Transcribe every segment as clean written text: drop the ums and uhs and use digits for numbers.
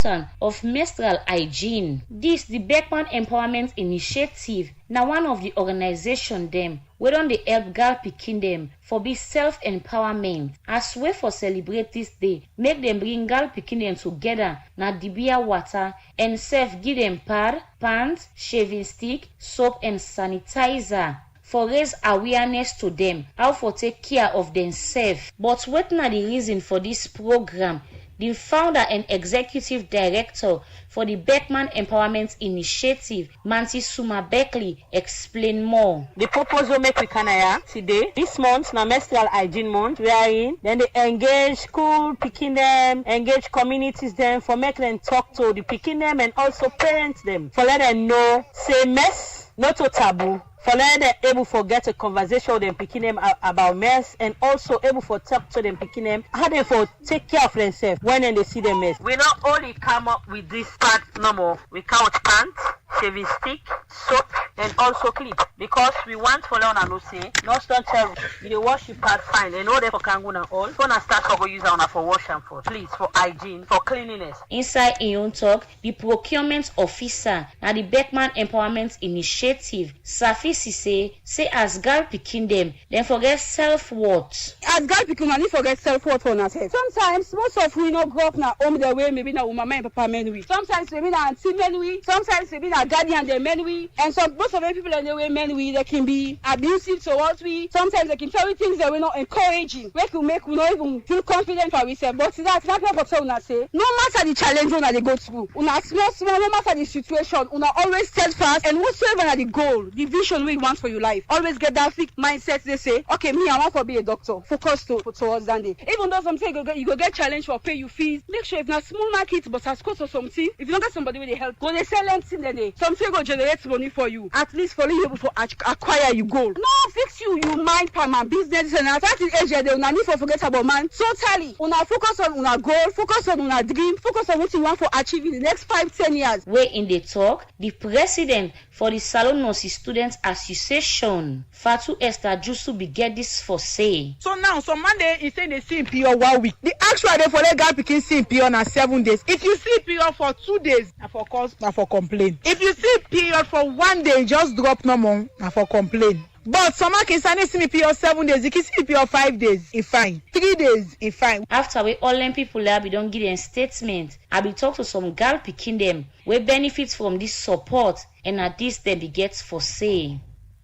of menstrual hygiene. This the Beckman Empowerment Initiative na one of the organization dem wey don dey help gal pikin dem for be self-empowerment. As way for celebrate this day, make dem bring gal pikin dem together na dibia water and sef give dem pad, pants, shaving stick, soap and sanitizer for raise awareness to them how for take care of themselves. But wetin na the reason for this program? The founder and executive director for the Beckman Empowerment Initiative, Manti Suma Beckley, explain more. The purpose we make with Kanaya today, this month, na menstrual hygiene month, we are in. Then they engage school, picking them, engage communities them for make them talk to the picking them and also parents them. For let them know, say mess, not to taboo. For let them able to get a conversation with them picking them about mess and also able to talk to them picking them how they for take care of themselves when they see them mess. We not only come up with this part normal, we count pants, shaving stick, soap and also clip because we want for learn and say not don't tell you they wash your part fine and know they for kanguna all. Gonna start to go use on for wash and for please for hygiene, for cleanliness. Inside in own talk, the procurement officer na the Beckman Empowerment Initiative, Safi say as gal pikin dem forget self-worth. As gal pikin, we forget self-worth for ourselves. Sometimes most of we no grow up na home the way maybe na mama and papa men we. Sometimes maybe na auntie men we. Sometimes maybe na guardian the men we. And some most of the people in the way men we they can be abusive towards we. Sometimes they can tell you things that we're not encouraging. We can make we not even feel confident for ourselves. But that's not what una say. No matter the challenge una they go through, una small, no matter the situation, una always steadfast and whatsoever na the goal, the vision we want for your life. Always get that fixed mindset. They say, okay, me, I want to be a doctor. Focus towards that day. Even though something you go get challenge for pay you fees, make sure if not small market, but as cost or something, if you don't get somebody with the help, go they sell anything then they something go generate money for you. At least for you able to acquire your goal. No, fix you mind plan and business and at that age they will not need for forget about man. Totally. Una focus on una goal, focus on una dream, focus on what you want for achieve in the next 5-10 years. Where in the talk, the president for the Salon Nurses Students Association, Fatu Esther Jusu, be get this for say. So now, some Monday is saying they see period 1 week. The actual day for the girl picking see period na 7 days. If you see period for 2 days, na for cause, na for complain. If you see period for 1 day, just drop normal, na for complain. But some can see me period 7 days. You can see period 5 days, it's fine. 3 days, it's fine. After we all them people there, we don't give them statement. I be talk to some gal picking them. We benefit from this support and at this they be gets for say.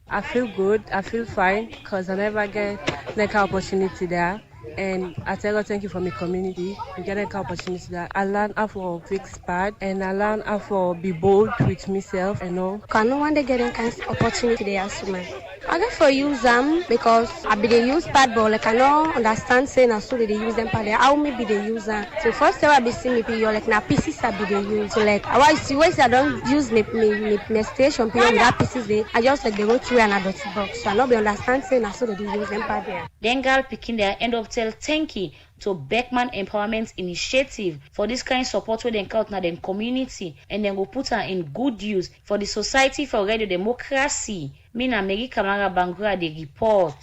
I feel good. I feel fine because I never get like opportunity there. And I tell God thank you for my community. We get an opportunity there. I learn how to fix pad and I learn how to be bold with myself and all. Can no one get any kind of opportunity there as well? I get for use them because I be the use pad but like I don't understand saying as so they use them pad. How me be the user? So first time I be seeing me period like na pieces I be the use. So like I was see ways I don't use me station period that pieces they I just like they go through another box. So I not be understand saying as so they use them pad there. Then gal picking there end up tell thank you to Beckman Empowerment Initiative for this kind of support where they count na them community and then go put her in good use for the Society for Radio Democracy. Me na Mary Kamara Bangura the report.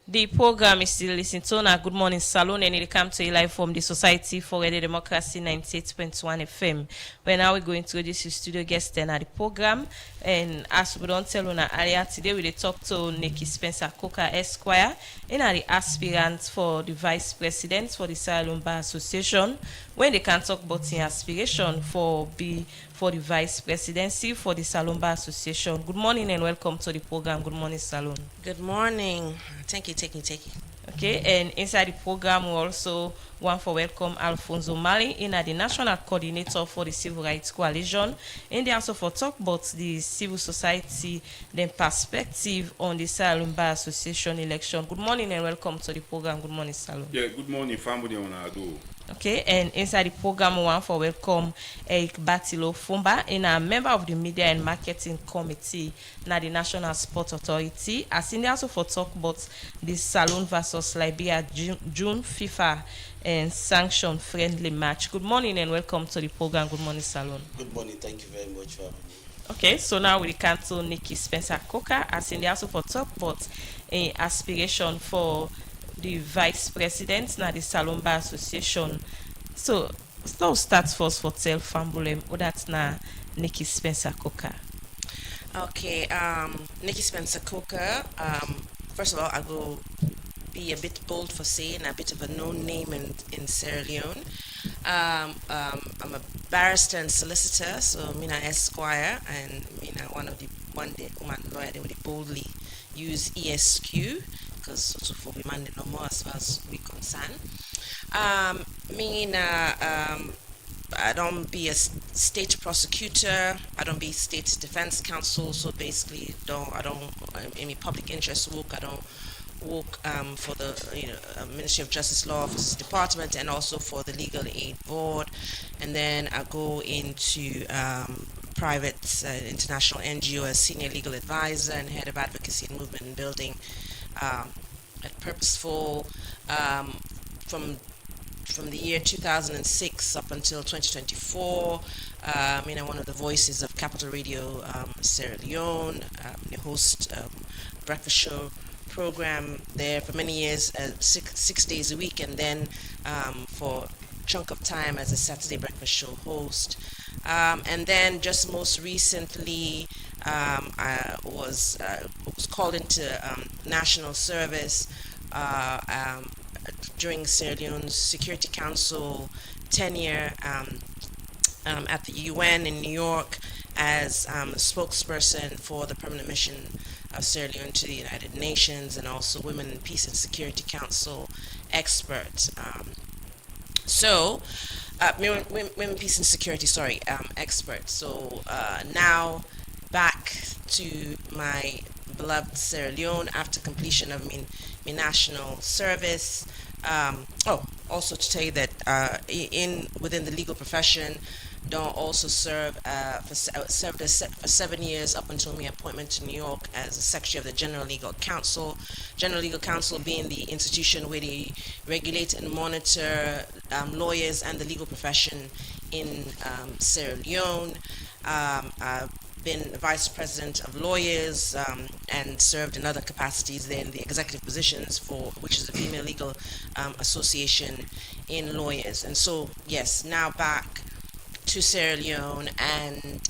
The program is still listening to na Good Morning Salon and it come to you live from the Society for Radio Democracy 98.1 FM. Where now we're going to introduce studio guest then at the program. And as we don't tell you earlier today, we talk to Nikki Spencer Coker Esquire, and the aspirant for the vice president for the Salon Bar Association. When they can talk about the aspiration for the vice presidency for the Salon Bar Association. Good morning and welcome to the program. Good morning, Salon. Good morning. Thank you. Okay, and inside the program we also want to welcome Alfonso Mali, the national coordinator for the Civil Rights Coalition, and they also for talk about the civil society, then perspective on the Salon Bar Association election. Good morning and welcome to the program. Good morning, Salon. Yeah, good morning, family on Ado. Okay, and inside the program we want for welcome Eric Batilo Fumba, a member of the Media and Marketing Committee na the National Sport Authority. As in also for talk about the Salon versus Liberia June FIFA and sanction friendly match. Good morning and welcome to the program. Good morning, Salon. Good morning, thank you very much for having me. Okay, so now we come to Nikki Spencer Coker, as in also for talk about an aspiration for the vice president na the Salon Bar Association So start first for tell Fambulem or that's na Nikki Spencer Coker. Okay, Nikki Spencer Coker. First of all, I will be a bit bold for saying a bit of a known name in Sierra Leone. I'm a barrister and solicitor, so Mina Esquire, and Mina one day woman lawyer they would boldly use ESQ because sort of for women no more as far as we concern. I don't be a state prosecutor. I don't be state defense counsel. So basically, I don't any public interest work. I don't work for the Ministry of Justice Law Offices Department and also for the Legal Aid Board. And then I go into private international NGO as senior legal advisor and head of advocacy and movement building at Purposeful from the year 2006 up until 2024. One of the voices of Capital Radio Sierra Leone, the host breakfast show program there for many years, 6 days a week, and then for a chunk of time as a Saturday breakfast show host. And then just most recently, I was called into national service during Sierra Leone's Security Council tenure at the UN in New York as a spokesperson for the permanent mission of Sierra Leone to the United Nations, and also Women in Peace and Security Council expert. Women, Peace and Security, expert. So now back to my beloved Sierra Leone after completion of my national service. Also to tell you that within the legal profession, Don also served for 7 years up until my appointment to New York as a secretary of the General Legal Counsel. General Legal Counsel being the institution where they regulate and monitor lawyers and the legal profession in Sierra Leone. I've been vice president of lawyers and served in other capacities there in the executive positions which is the Female Legal Association in lawyers. And so yes, now back to Sierra Leone, and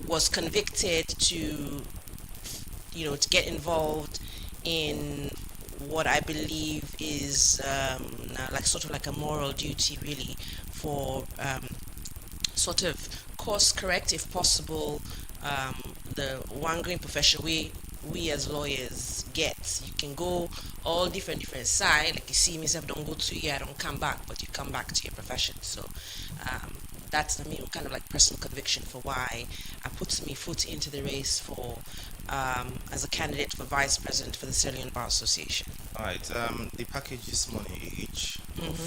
was convicted to get involved in what I believe is like a moral duty really for sort of course correct if possible the wangling profession we as lawyers get. You can go all different side, like you see myself don't go to here, I don't come back, but you come back to your profession. So that's kind of like personal conviction for why I put my foot into the race for as a candidate for vice president for the Sierra Leone Bar Association. All right, the package is money each of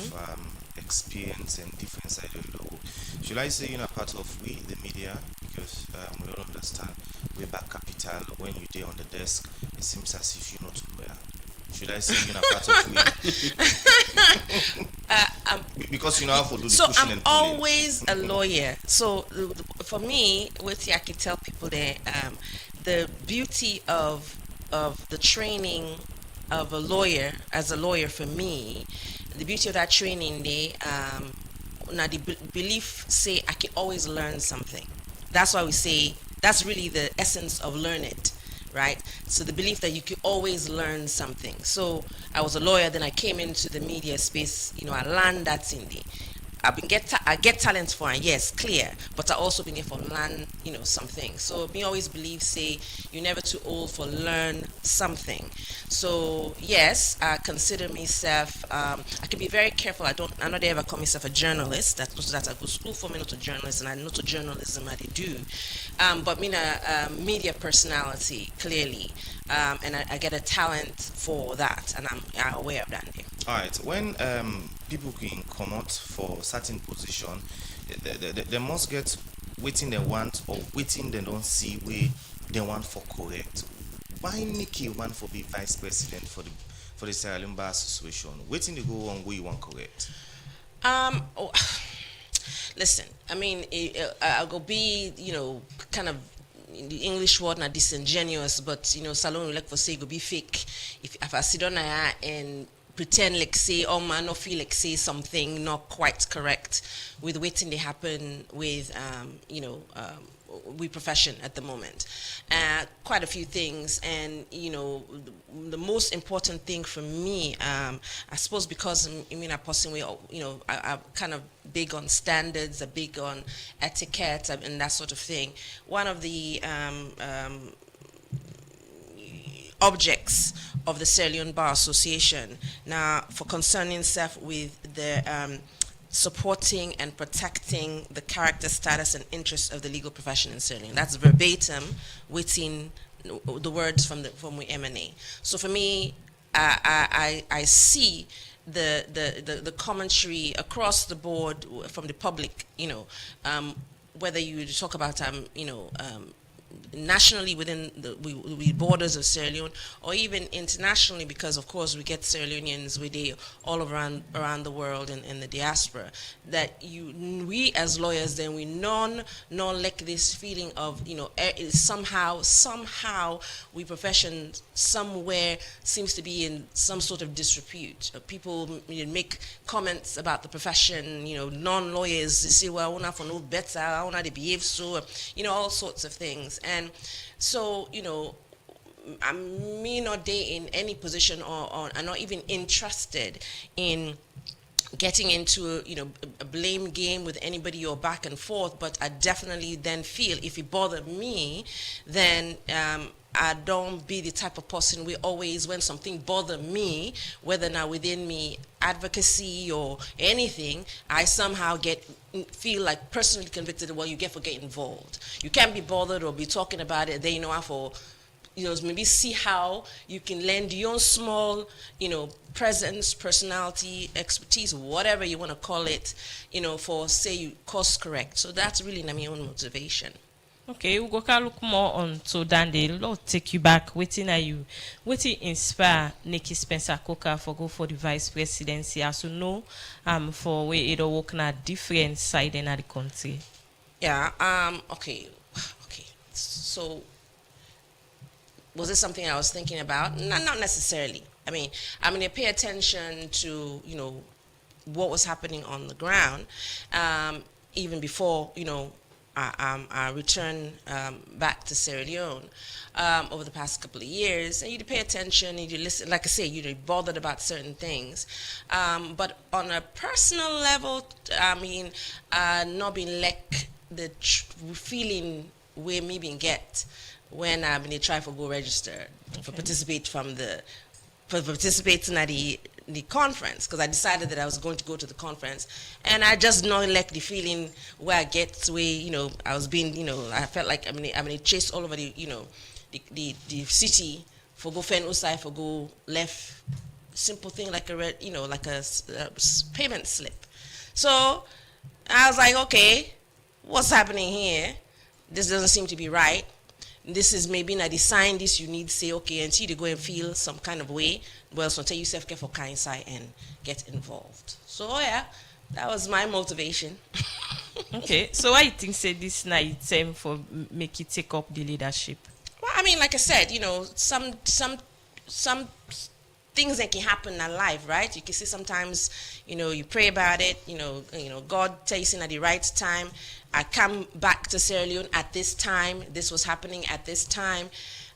experience and different side of the law. Should I say part of we the media, because we don't understand way back capital when you're there on the desk it seems as if you're not aware. Should I say part of we? Because how to do the pushing I'm and pulling. always a lawyer. So for me, what I can tell people there, the beauty of the training of a lawyer as a lawyer for me, the beauty of that training now the belief say I can always learn something. That's why we say that's really the essence of learn it, right? So the belief that you can always learn something. So I was a lawyer, then I came into the media space, I learned that thing there. I get talent for it, yes, clear, but I also been here for learn, something. So me always believe say you're never too old for learn something. So yes, I consider myself. I can be very careful. I not ever call myself a journalist. That's not that I go to school for. Me not a journalist, and I know to journalism I do. But me a media personality clearly, and I get a talent for that, and I'm aware of that. All right, when people can come out for certain position, they must get waiting they want or waiting they don't see where they want for correct. Why Nikki want for be vice president for the Sierra Leone Bar Association? Waiting to go on where you want correct. Listen, I'll go be kind of the English word not disingenuous, but salon like for say go be fake if I sit on and pretend like say or man or feel like say something not quite correct with waiting they happen with we profession at the moment. Quite a few things, and the most important thing for me, I suppose, because a person I'm kind of big on standards, a big on etiquette and that sort of thing. One of the objects of the Sierra Leone Bar Association now for concerning self with the supporting and protecting the character, status, and interests of the legal profession in Sierra Leone. That's verbatim within the words from we emanate. So for me, I see the commentary across the board from the public. Whether you talk about nationally within the borders of Sierra Leone, or even internationally, because of course we get Sierra Leoneans with all around the world and in the diaspora, that we as lawyers then we non like this feeling of somehow we profession somewhere seems to be in some sort of disrepute. People make comments about the profession, non-lawyers say, well, I want to know better, I want to behave so, all sorts of things. And so, I'm not in any position or I'm not even interested in getting into a blame game with anybody or back and forth, but I definitely then feel if it bothered me, then I don't be the type of person we always, when something bother me, whether now within me advocacy or anything, I somehow feel like personally convicted. Well, you get for getting involved. You can't be bothered or be talking about it. Then for maybe see how you can lend your own small presence, personality, expertise, whatever you want to call it, for say you course correct. So that's really my own motivation. Okay, we'll go look more on to Dande. Lord take you back. Waiting at you. Waiting inspire Nikki Spencer Coker for go for the vice presidency. As you know, for where it all working at different side in the country. Yeah. Okay. So, was it something I was thinking about? No, not necessarily. I pay attention to what was happening on the ground, even before I returned back to Sierra Leone over the past couple of years, and you pay attention and you listen. Like I say, you're bothered about certain things, but on a personal level, not being like the feeling where me being get when I try for go register for participating at the conference, because I decided that I was going to go to the conference, and I just not like the feeling where I get where I was being I felt like I'm chased all over the the city for go fen usai for go left, simple thing like a red like a payment slip. So I was like, okay, what's happening here? This doesn't seem to be right. This is maybe not the sign this you need say okay and see to go and feel some kind of way. Well, so tell yourself get for kind side and get involved. So yeah, that was my motivation. Okay, so why you think say this night time for make you take up the leadership? Well, like I said, some things that can happen in life, right? You can see sometimes, you pray about it, God tells you at the right time. I come back to Sierra Leone at this time. This was happening at this time.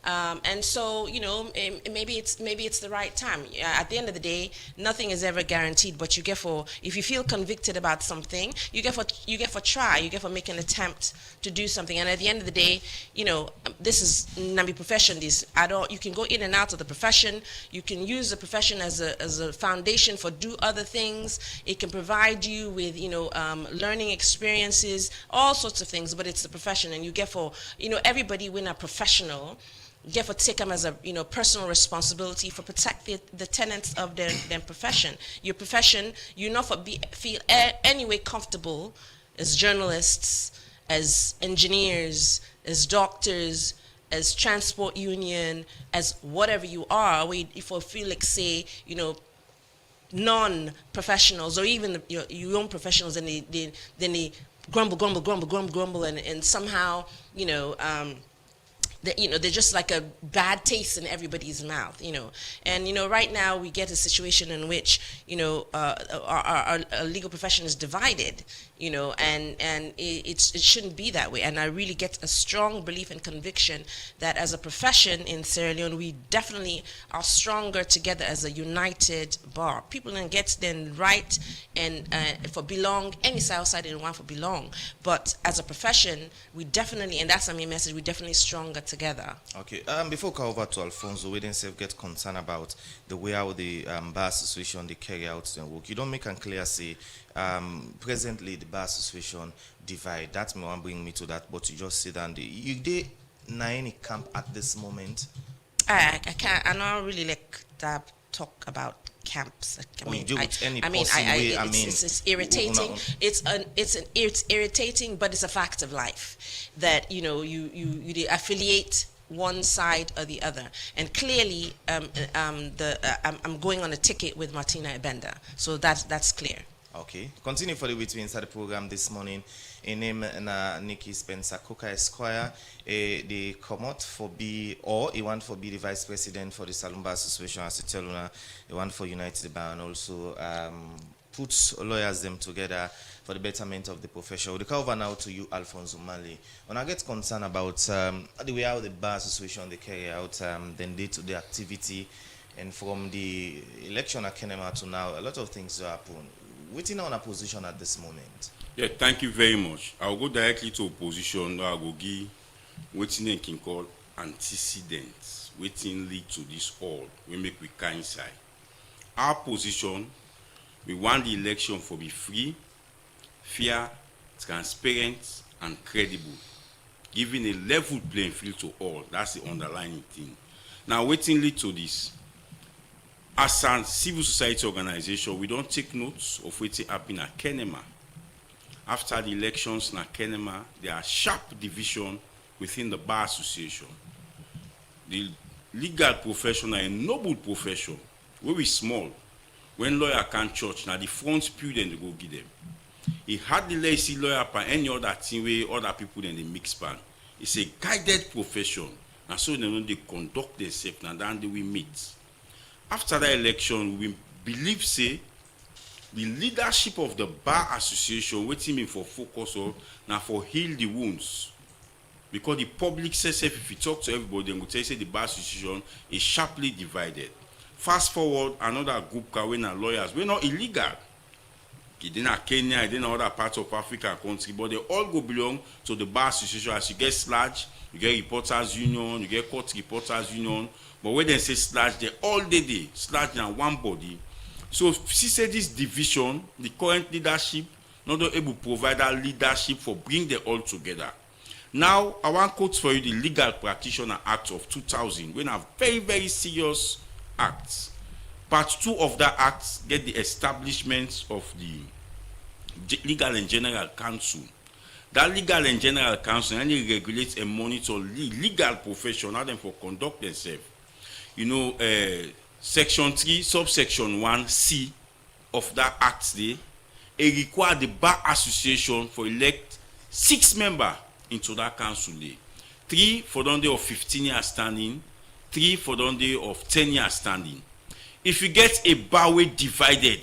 And so, maybe it's the right time. At the end of the day, nothing is ever guaranteed, but if you feel convicted about something, you get for try, you get for make an attempt to do something. And at the end of the day, this is Nambi profession. You can go in and out of the profession. You can use the profession as a foundation for do other things. It can provide you with, learning experiences, all sorts of things, but it's the profession, and you get for, everybody when a professional, you have to take them as a personal responsibility for protect the tenets of their profession. Your profession, you not feel any way comfortable as journalists, as engineers, as doctors, as transport union, as whatever you are. If you feel like say non-professionals or even your own professionals, and then they grumble and somehow they're just like a bad taste in everybody's mouth, And right now we get a situation in which our legal profession is divided, and it shouldn't be that way. And I really get a strong belief and conviction that as a profession in Sierra Leone, we definitely are stronger together as a united bar. People then get then right and for belong any side and one for belong. But as a profession, we definitely, and that's my main message, we're definitely stronger together. Okay. Before we go over to Alfonso, we didn't get concerned about the way how the bar association they carry out their work. You don't make it clear say presently the bar association divide. That may want bring me to that, but you just sit down there. You did any camp at this moment? I can't. I don't really like that talk about camps. It's irritating. It's irritating, but it's a fact of life that you affiliate one side or the other, and clearly I'm going on a ticket with Martina Ebenda, so that's clear. Okay, continue for the way to inside the program this morning. In name Nikki Spencer Coker Esquire, they come out for be, or he want for be the vice president for the Salumba Association as a Teluna, he want for United the Bar, and also puts lawyers them together for the betterment of the profession. We'll come over now to you, Alfonso Mali. When I get concerned about the way how the Bar Association they carry out then day-to-day activity, and from the election at Kenema to now, a lot of things happen. Waiting on a position at this moment. Yeah, thank you very much. I'll go directly to opposition. I'll go give waiting and can call antecedents. Waiting lead to this all. We make we kind side. Our position, we want the election for be free, fair, transparent, and credible, giving a level playing field to all. That's the underlying thing. Now, waiting lead to this. As a civil society organization, we don't take notes of what happened at Kenema. After the elections in Kenema, there are sharp division within the Bar Association. The legal profession are a noble profession, very small. When lawyer can't church, now the front pew then they go give them. He hardly see lawyer by any other thing way other people than the mix pan. It's a guided profession, and so they conduct themselves, and then we meet. After the election, we believe, say, the leadership of the Bar Association waiting me for focus on now for heal the wounds. Because the public says if you talk to everybody, they will tell you say the Bar Association is sharply divided. Fast forward, another group when are lawyers, we're not illegal. It didn't Kenya, it didn't other parts of Africa country, but they all go belong to the Bar Association. As you get SLAG, you get Reporters Union, you get Court Reporters Union. But when they say SLAG, they all day SLAG in one body. So she said this division, the current leadership, not able to provide that leadership for bring them all together. Now, I want to quote for you the Legal Practitioner Act of 2000, when a very, very serious act. Part 2 of that act get the establishment of the Legal and General Council. That Legal and General Council only regulates and monitor legal profession, how them for conduct themselves. Section 3, subsection 1C of that act there, it require the Bar Association for elect 6 members into that council there. 3 for the day of 15 years standing, 3 for the day of 10 years standing. If you get a bar way divided,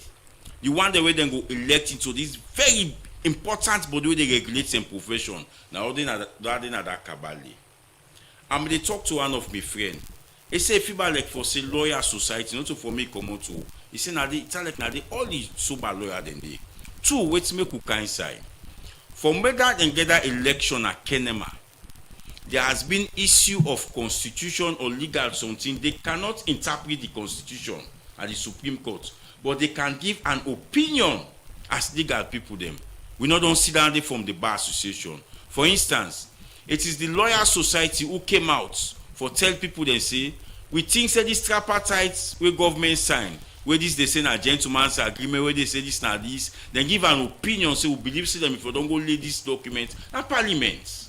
the one that way then go elect into this very important body where they regulate some profession. Now they not that cabally. I'm going to talk to one of my friends. He say if you like for say lawyer society, not for me come out to. He say now they all the sober lawyer then they. 2, wait make we can inside. For whether they get that election at Kenema, there has been issue of constitution or legal something. They cannot interpret the constitution at the Supreme Court, but they can give an opinion as legal people them. We not don't sit down there from the Bar Association. For instance, it is the Lawyer Society who came out for tell people they say, we think say this tripartite where government sign, where this they say a gentleman's agreement, where they say this na this, then give an opinion, say we believe say them if we don't go lay this document at Parliament.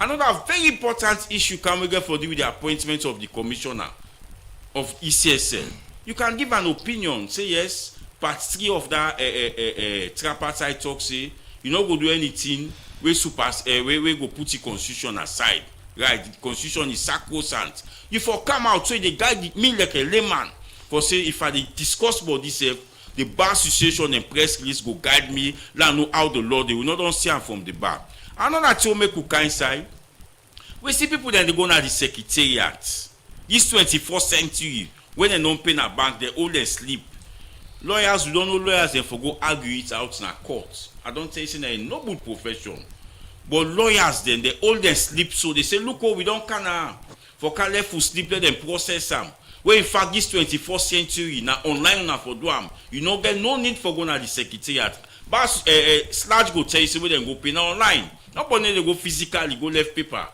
Another very important issue can we get for with the appointment of the commissioner of ECSL. You can give an opinion, say yes, part 3 of that tripartite talk say, you not go do anything, we go put the constitution aside. right? The constitution is sacrosanct. You for come out so they guide me like a layman. For say if I discuss about this, the bar association and press release go guide me. Let know how the law they will not understand from the bar. Another thing make we kind side. We see people then they go to the secretariat. This 21st century when they don't pay a bank, they all they sleep. Lawyers, we don't know lawyers, they for go argue it out in a court. I don't say it's a noble profession. But lawyers then they all they sleep, so they say, look, oh, we don't can for can let sleep, let them process them. Well, in fact, this 21st century now online now for do them. You know, there's no need for going to the secretariat. But Sludge go tell you, say we then go pay now online. Not only they go physically, go left paper.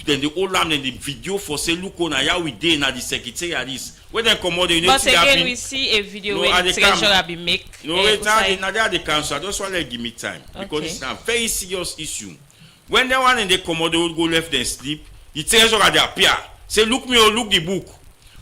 Then the old lamb and the video for say look on how we day now the secretariat is. When they come out, they but again, we see a video where the treasurer be make. No, wait, now they are the council. I just want to give me time because it's a very serious issue. When they want and they come out, they will go left and sleep. The treasurer they appear. Say look me or look the book.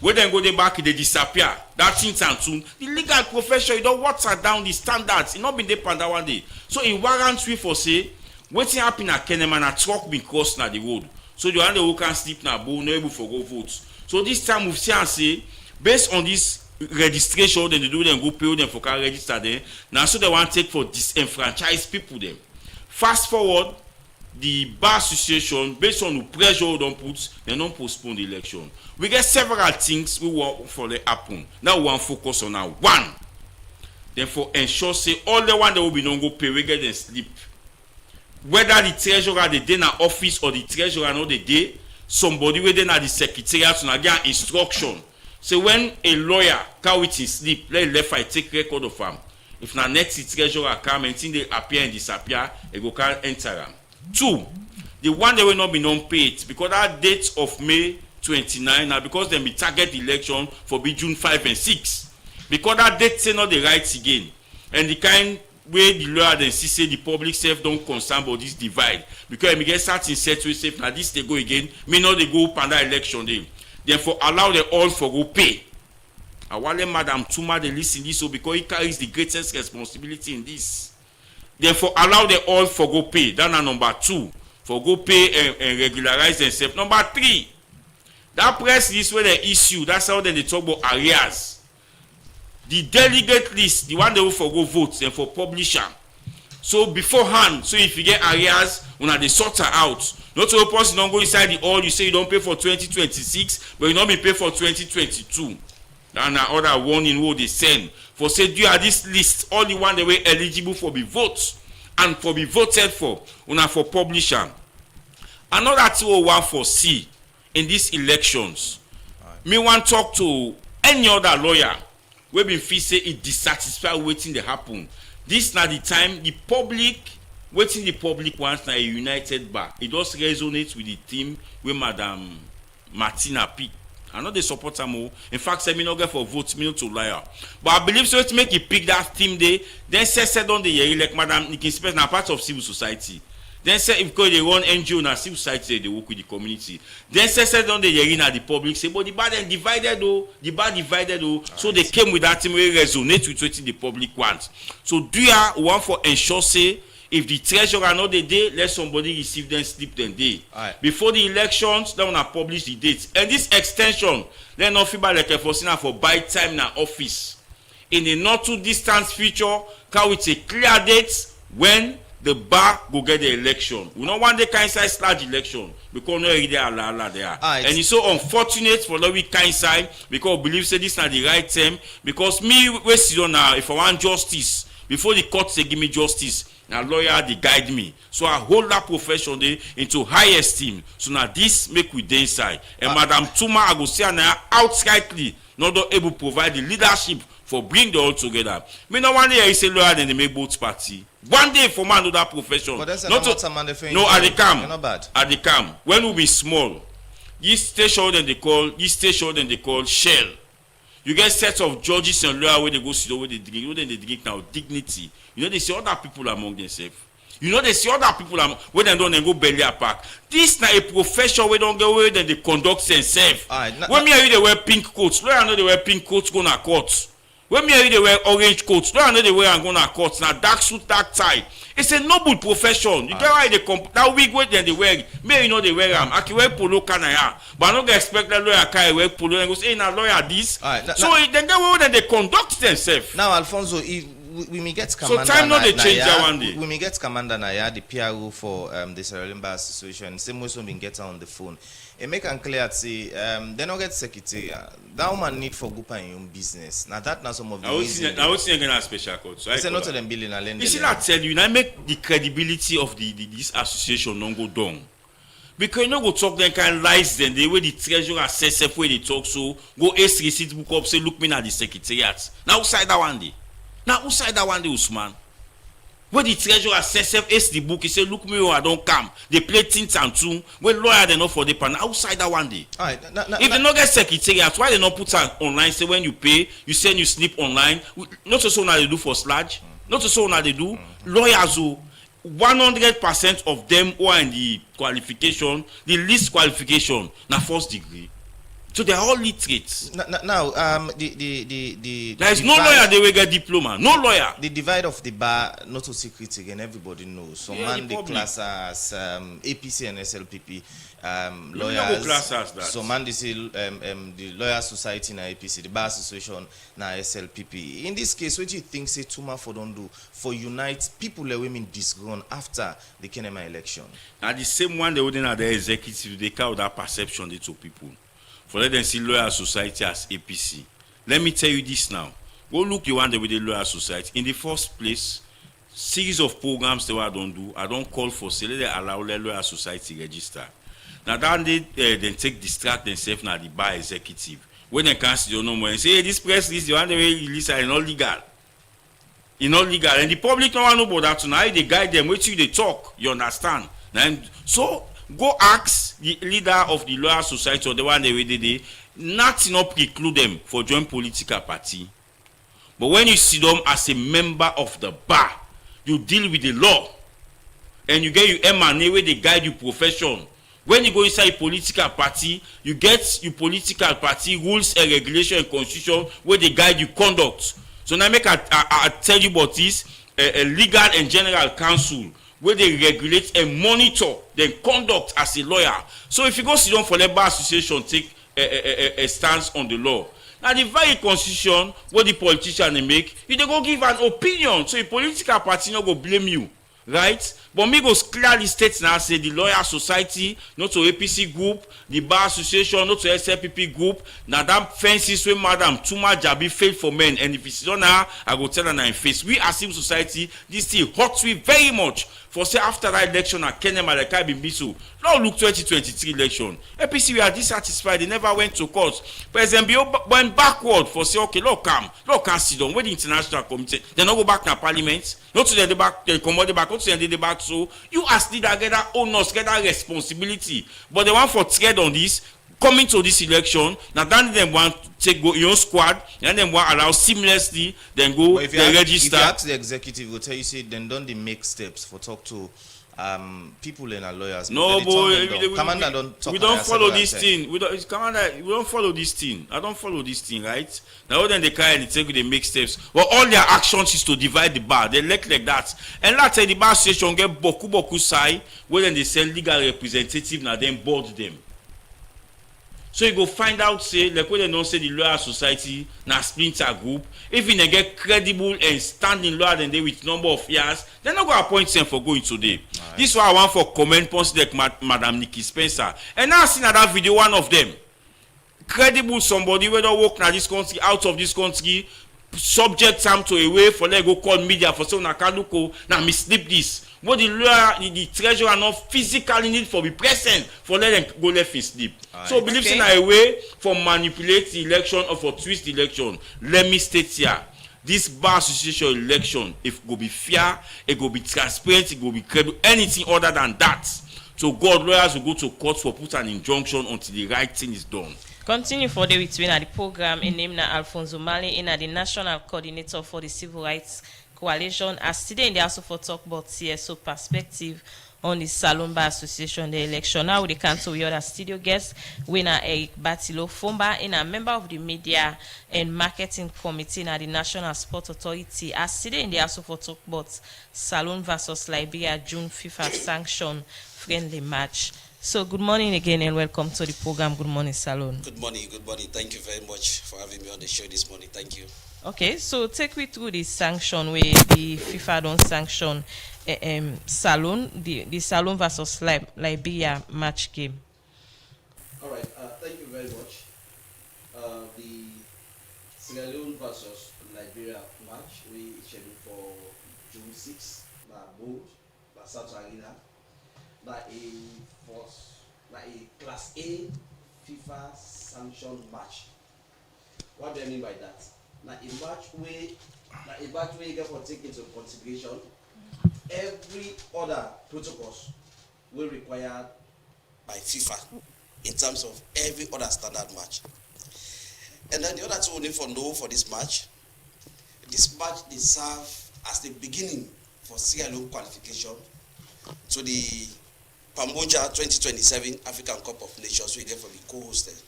When they go back, they disappear. That's in soon. The legal profession, you don't water down the standards. It not been there panda one day. So in warrant we for say, what's happening at Keneman, a truck being crossed na the road. So the one who can sleep now, but no able for go vote. So this time we see and say, based on this registration, then they do them go pay them for can register them. Now so they want to take for disenfranchised people them. Fast forward, the bar association, based on the pressure they don't put, they don't postpone the election. We get several things we want for the happen. Now we want to focus on now. One, then for ensure say all the one that will be no go pay, we get them sleep. Whether the treasurer they in office or the treasurer no the day, somebody within at the secretariat to get instruction. So when a lawyer can with his sleep, let left I take record of him. If na next treasurer come and think they appear and disappear, they go can enter them. Two, the one that will not be non-paid because that date of May 29 now because they be target election for be June 5 and 6. Because that date say not the rights again. And the kind where the lawyer then see say the public self don't concern about this divide because we get certain set we say now this they go again may not they go panda election day therefore allow them all for go pay. I want Madam Tuma they listen this so because he carries the greatest responsibility in this. Therefore allow them all for go pay. That's number 2 for go pay and regularize themselves. Number 3, that press list where they issue that's how they talk about arrears. The delegate list, the one they will for go vote and for publisher. So beforehand, so if you get arrears, when they sort her out. Not all person don't go inside the hall, you say you don't pay for 2026, but you don't be paid for 2022. And another warning what they send. For say do you have this list, all the one they were eligible for be votes and for be voted for, una for publisher. Another 201 for C in these elections. Me want talk to any other lawyer. We been feel say it dissatisfied waiting to happen. This now the time the public waiting the public wants na a united bar. It does resonate with the team with Madam Martina P. I know they support her more. In fact, say me not get for votes, me not to liar. But I believe so to make it pick that team day. Then say on the year like Madam Nikki Spence na part of civil society. Then say if because they run NGO na civil society they work with the community. Then say on the year na the public say but the bad and divided though, the bad divided though. So they came with that team where resonate with what the public wants. So do you want for ensure say if the treasurer know the day, let somebody receive them slip them day. Before the elections, they wanna publish the dates. And this extension, let not feel like a for buy time in office. In the not too distant future, can we take clear dates when the bar go get the election? We don't want the kind size large election because no already are there. And it's so unfortunate for the kind side because I believe say this is not the right term. Because me we sit on now if I want justice before the court say give me justice. Now lawyer they guide me. So I hold that profession there into high esteem. So now this make we dey inside. And Madam Tuma I go say now outrightly not able to provide the leadership for bring the all together. Me no one day I say lawyer then they make both party. One day for man do that profession. But that's not a man they no at the camp. You're not bad. At the camp. When we be small, this station then they call Shell. You get sets of judges and lawyers where they go sit down where they drink. You know then they drink now dignity. You know they see other people among themselves. You know they see other people where they don't go belly apart. This na a profession where don't go where they conduct themselves. When me and you they wear pink coats. Lawyer know they wear pink coats go na court. When me they wear orange coats, no, I know they wear and go to court. Now dark suit, dark tie. It's a noble profession. You get why they that wig weight then they wear. Me you know they wear them. I can wear polo canaya, but I don't expect that lawyer can wear polo and go say, "Now lawyer this." So then they way then they conduct themselves. Now Alfonso, if we may get Commander so time not they change that one day. We may get Commander Naya, the PRO for the Sierra Leone Bar Association. Same way so we get her on the phone. And make it clear say they don't get secretary. That woman need for group and your own business. Now that now some of the I was saying again a special court. So it's not to them billing and lending. You see that tell you, I make the credibility of this association don't go down. Because you know go talk then kind lies then the way the treasurer assess where they talk so go ace receipt book up say look me at the secretariat. Now outside that one day. Usman. When the treasurer assess the book, he say look me I don't come. They play things and two. When lawyer they not for the pan outside that one day. Alright, if they not get secretariat, why they not put it online? Say when you pay, you send you slip online. Not so now they do for sludge. Not so now they do. Lawyers who 100% of them who are in the qualification, the least qualification, na first degree. So they are all literate. Now, the there is no lawyer they will get diploma. No lawyer. The divide of the bar, not so secret again. Everybody knows. So man, the class as APC and SLPP lawyers. So man, they say the Lawyer Society na APC, the Bar Association na SLPP. In this case, what do you think say Tuma for don't do for unite people and women disgone after the Kenema election? Now the same one they wouldn't have the executive. They carry that perception they to people. For let them see Lawyer Society as APC. Let me tell you this now. Go look the one with the Lawyer Society. In the first place, series of programs they don't do. I don't call for say let them allow the Lawyer Society register. Now that they then distract themselves now the bar executive. When they can't see no more and say hey, this press list the one they release are not legal. It's not legal. And the public don't want to know about that tonight. They guide them, wait till they talk. You understand? And so go ask the leader of the Lawyer Society or the one they did nothing not preclude them for join political party. But when you see them as a member of the bar, you deal with the law and you get your M&A where they guide your profession. When you go inside a political party, you get your political party rules and regulation and constitution where they guide your conduct. So now I tell you about this a legal and general council where they regulate and monitor their conduct as a lawyer. So if you go sit down for the bar association, take a stance on the law. Now the very constitution what the politician they make, you they go give an opinion. So a political party not go blame you, right? But me goes clearly states now say the Lawyer Society, not to APC group, the Bar Association, not to SLPP group. Now that fences where Madam Tuma Jabi failed for men, and if it's not now, I go tell her in face. We as civil society, this thing hurts me very much. For say after that election at Kenema like I been so. Now look 2023 election. APC we are dissatisfied. They never went to court. President Bio went backward for say okay, look come sit down. When the international committee, they not go back to parliament. Not to the back, they come the back, not to the back. So you as leader get that onus, get that responsibility. But the one for thread on this. Coming to this election, now then them want to take go your own squad, and then want allow seamlessly, then go they register. If you ask the executive, will tell you say then don't they make steps for talk to people and our lawyers. No, boy, Commander don't talk. We don't follow this thing. Commander, we don't follow this thing. I don't follow this thing, right? Now then they carry and they make steps. Well, all their actions is to divide the bar. They like that. And let's say the bar association get boku side, where then they send legal representative, now then board them. So you go find out, say, like when they don't say the Lawyer Society, na splinter group, if they get credible and standing lawyer than they with number of years, they're not going to appoint them for going today. Right. This is why I want for comment points like Madam Nikki Spencer. And now I see that video, one of them. Credible somebody, whether work in this country, out of this country, subject them to a way for them go call media for saying, now mislead this. What the lawyer, the treasurer not physically need for be present for let them go left in sleep. Right. So believe in a way for manipulate the election or for twist the election. Let me state here, this bar association election, if it go be fair, it go be transparent, it go be credible, anything other than that. So God, lawyers will go to court for put an injunction until the right thing is done. Continue for the between the program in name na Alfonso Mali in the national coordinator for the civil rights coalition as today in the House for talk about CSO perspective on the Salon Bar Association the election. Now we cancel with other studio guests, winner Eric Batilo Fomba, in a member of the media and marketing committee at the National Sport Authority, as today in the House for talk about Salon versus Liberia June FIFA sanction friendly match. So good morning again and welcome to the program. Good morning, Salon. Good morning, good morning. Thank you very much for having me on the show this morning. Thank you. Okay, so take me through the sanction where the FIFA don't sanction Salon, the Salon versus Liberia match game. All right, thank you very much. The Sierra Leone versus Liberia match we scheduled for June 6th, both South Arena. A Class A FIFA sanctioned match. What do I mean by that? A match where you get for take into consideration every other protocols will required by FIFA in terms of every other standard match. And then the other two we need for know for this match they serve as the beginning for Sierra Leone qualification to the Pamboja 2027 African Cup of Nations we get for the co-hosted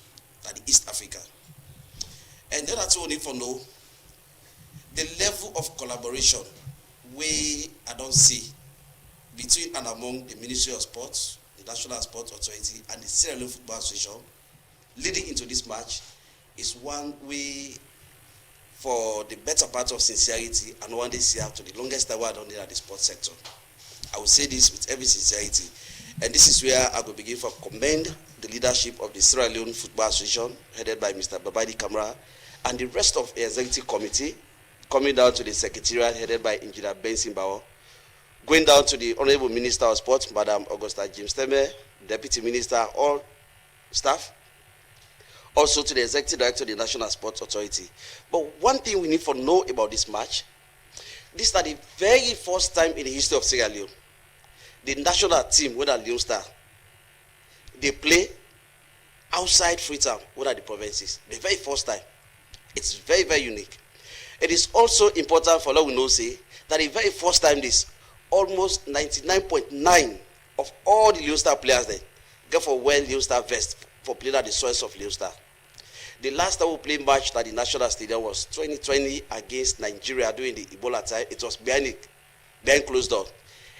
at the East Africa. And the other two we need for know the level of collaboration we I don't see between and among the Ministry of Sports, the National Sports Authority, and the Sierra Leone Football Association leading into this match is one way for the better part of sincerity and one they see after the longest time I don't need at the sports sector. I will say this with every sincerity. And this is where I will begin to commend the leadership of the Sierra Leone Football Association, headed by Mr. Babadi Kamara, and the rest of the executive committee, coming down to the secretariat, headed by Engineer Ben Simbao, going down to the Honorable Minister of Sports, Madam Augusta James Teme, Deputy Minister, all staff, also to the Executive Director of the National Sports Authority. But one thing we need to know about this match, this is the very first time in the history of Sierra Leone, the national team, whether Leone Star, they play outside Freetown, whether the provinces. The very first time. It's very, very unique. It is also important for all we know say that the very first time this, almost 99.9 of all the Leone Star players there get for wear Leone Star vest for playing at the source of Leone Star. The last time we played match at the National Stadium was 2020 against Nigeria during the Ebola time. It was behind closed door.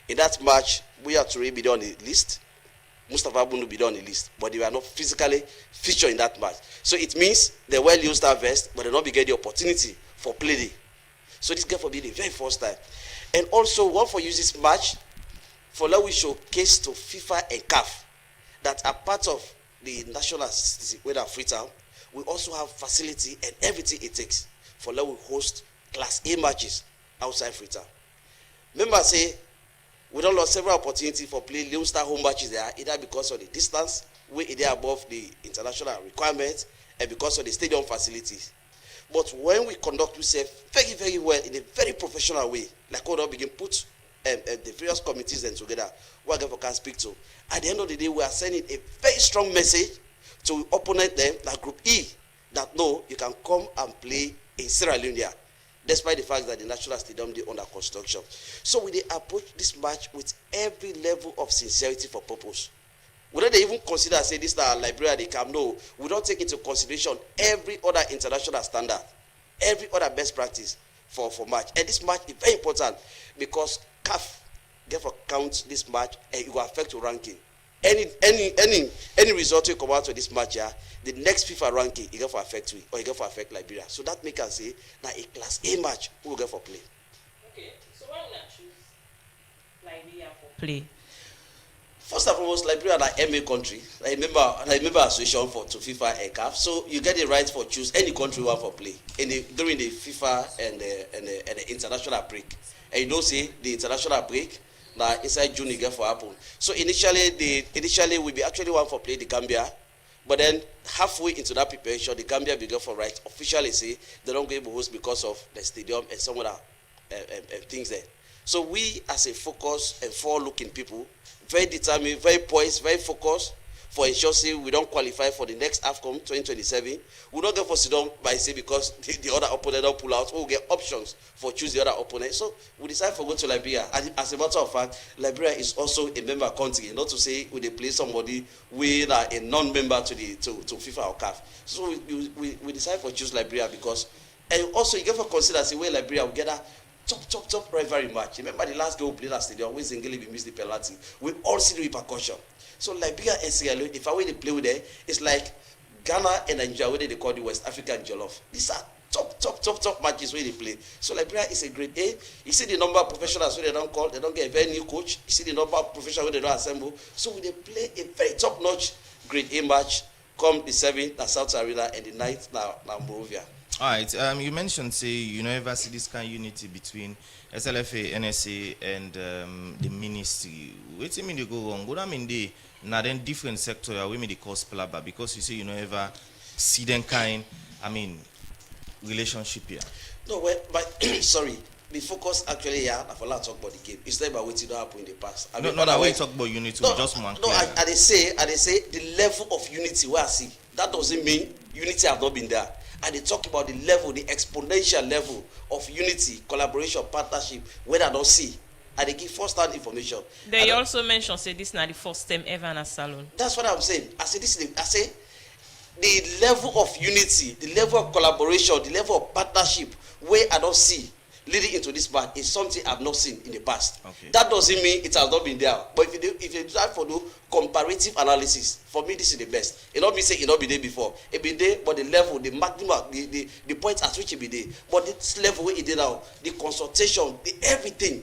In that match, we had to be on the list. Mustafa Bunu be on the list, but they were not physically featured in that match. So it means they wear Leone Star vest, but they not be get the opportunity for play day. So this get for be the very first time. And also one for use this match for let we showcase to FIFA and CAF that are part of the national whether Freetown, we also have facility and everything it takes for let we host Class A matches outside Freetown. Remember say we don't lose several opportunities for playing Leone Star home matches there, either because of the distance, where they are above the international requirements, and because of the stadium facilities. But when we conduct ourselves very, very well in a very professional way, like we don't begin put the various committees then together, whatever can speak to. At the end of the day, we are sending a very strong message to opponent them, like Group E, that no, you can come and play in Sierra Leone there, despite the fact that the national stadium is under construction. So we approach this match with every level of sincerity for purpose. We don't even consider say this is Liberia they come. No, we don't take into consideration every other international standard, every other best practice for match. And this match is very important because CAF therefore count this match and it will affect your ranking. Any result you come out of this match, the next FIFA ranking it will affect you or it will affect Liberia. So that make us say that a Class A match will get for play. Okay, so why would I choose Liberia for play? First and foremost, Liberia is an MA country. I remember association to FIFA and CAF. So you get the right for choose any country you want for play during the FIFA and the international break. And you don't say the international break now inside June you get for happen. So initially we be actually want for play the Gambia, but then halfway into that preparation the Gambia be get for right officially say they don't go able to host because of the stadium and some other things there. So we as a focused and forward-looking people, very determined, very poised, very focused, for ensure say we don't qualify for the next AFCON 2027. We don't get for sit down by say because the other opponent don't pull out. We'll get options for choose the other opponent. So we decide for go to Liberia. And as a matter of fact, Liberia is also a member country. Not to say we they play somebody with a non-member to FIFA or CAF. So we decide for choose Liberia because, and also you get for consider say where Liberia will get a top rivalry match. Remember the last game we played at stadium when Zengeli we missed the penalty. We all see the repercussion. So Liberia and Sierra Leone, if I were to play with them, it's like Ghana and Nigeria, where they call the West African Jollof. These are top matches where they play. So Liberia is a grade A. You see the number of professionals where they don't call, they don't get a very new coach. You see the number of professionals where they don't assemble. So they play a very top-notch grade A match come the 7th at South Arena and the 9th now Monrovia. All right. You mentioned, say, you never see this kind of unity between SLFA, NSA, and the ministry. What do you mean they go wrong? What I mean they now then different sector we mean they cause plaba because you say you never see them kind. I mean relationship here. No, well, but sorry. The focus actually here, for let's talk about the game. It's not about what did happen in the past. I mean, no, we talk about unity. No, just one. No, I they say the level of unity where I see that doesn't mean unity have not been there. And they talk about the level, the exponential level of unity, collaboration, partnership, where I don't see. And they give first-hand information. They also mentioned say this is not the first time ever in a salon. That's what I'm saying. I say the level of unity, the level of collaboration, the level of partnership, where I don't see leading into this match is something I've not seen in the past. Okay. That doesn't mean it has not been there. But if you try for do comparative analysis, for me this is the best. It not be say it not be there before. It be there, but the level, the maximum, the point at which it be there. But this level where it did now, the consultation, the everything,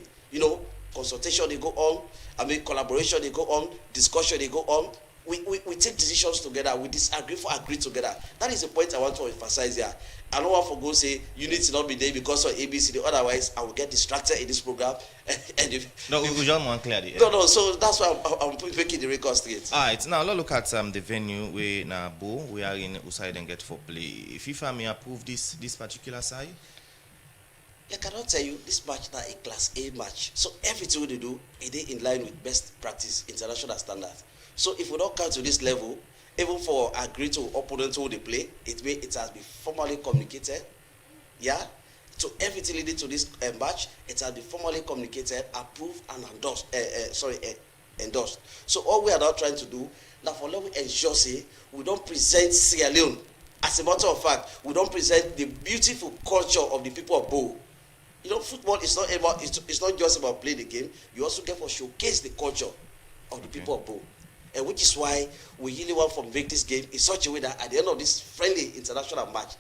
consultation they go on. I mean collaboration they go on, discussion they go on. We take decisions together. We agree together. That is the point I want to emphasize here. I don't want to go say you need to not be there because of ABCD. Otherwise, I will get distracted in this program. No, we just want clearly. No. So that's why I'm making the record straight. All right. Now let's look at the venue where now we are in Usaid and get for play. FIFA may approve this particular side. I cannot tell you this match now a Class A match. So everything we do is in line with best practice, international standard. So if we don't come to this level, even for agree to opponents who they play, it has been formally communicated. Yeah. So everything leading to this match, it has been formally communicated, approved, and endorsed. So all we are now trying to do now for let me ensure say we don't present Sierra Leone. As a matter of fact, we don't present the beautiful culture of the people of Bo. Football is not about it's not just about playing the game. You also get to showcase the culture of the people of Bo. And which is why we really want to make this game in such a way that at the end of this friendly international match,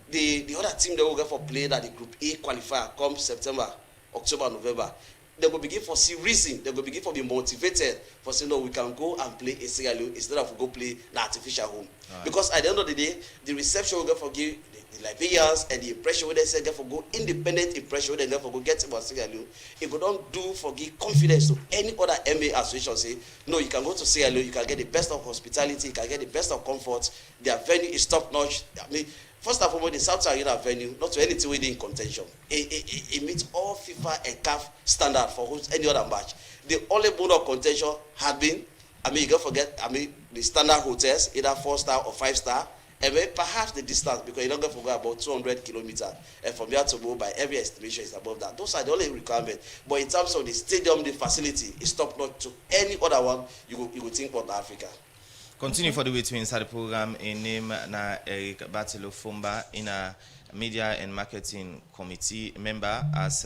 the other team that will get for play that the Group A qualifier come September, October, November, they will begin for see reason. They will begin for be motivated for saying no, we can go and play a Sierra Leone instead of go play the artificial home. Right. Because at the end of the day, the reception will get for give the Liberians and the impression where they say get for go independent impression where they get for go get about Sierra Leone. If we don't do for give confidence to any other MA association, say no, you can go to Sierra Leone, you can get the best of hospitality, you can get the best of comfort. Their venue is top notch. I mean, first and foremost, the South Arena venue, not to anything within contention. It meets all FIFA and CAF standard for any other match. The only bone of contention had been, you can't forget, the standard hotels, either 4-star or 5-star, and then perhaps the distance, because you don't get to go about 200 kilometers, and from here to go, by every estimation, is above that. Those are the only requirements. But in terms of the stadium, the facility, it's top notch to any other one you would think about Africa. Continue for the way to inside the program. In name na Eric Batilo Fumba in a media and marketing committee member. As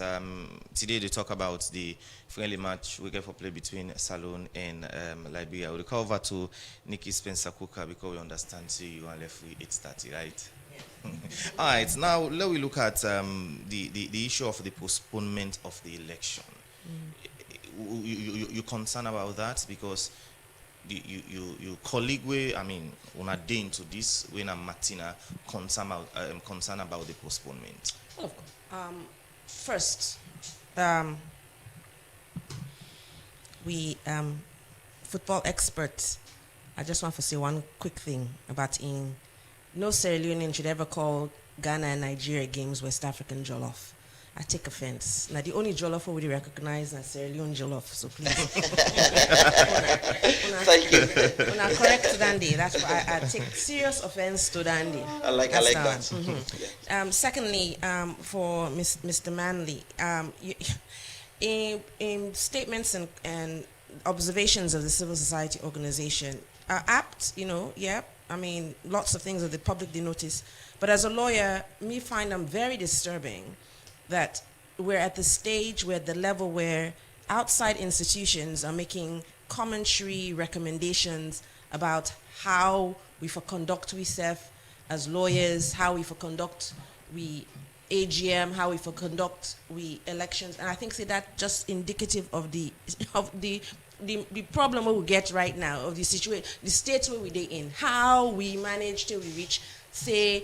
today they talk about the friendly match we get for play between Salone and Liberia. We'll come over to Nikki Spencer Cooker because we understand you are left with 8:30, right? Yeah. All right. Now let we look at the issue of the postponement of the election. You concerned about that because your colleague on a day into this when Martina concerned about the postponement. Of course. First, we football experts. I just want to say one quick thing about no Sierra Leonean should ever call Ghana and Nigeria games West African Jollof. I take offense. Now the only jollof we recognize is Sierra Leone jollof, so please. Thank you. Una correct Dandy. That's why I take serious offense to Dandy. I like That's that. Mm-hmm. Secondly, for Mr. Manley, in statements and observations of the civil society organization are apt, I mean, lots of things that the public did notice. But as a lawyer, me find them very disturbing that we're at the stage, we're at the level where outside institutions are making commentary recommendations about how we for conduct ourselves as lawyers, how we for conduct we AGM, how we for conduct we elections, and I think that just indicative of the problem we get right now, of the situation, the state where we're in, how we manage till we reach, say,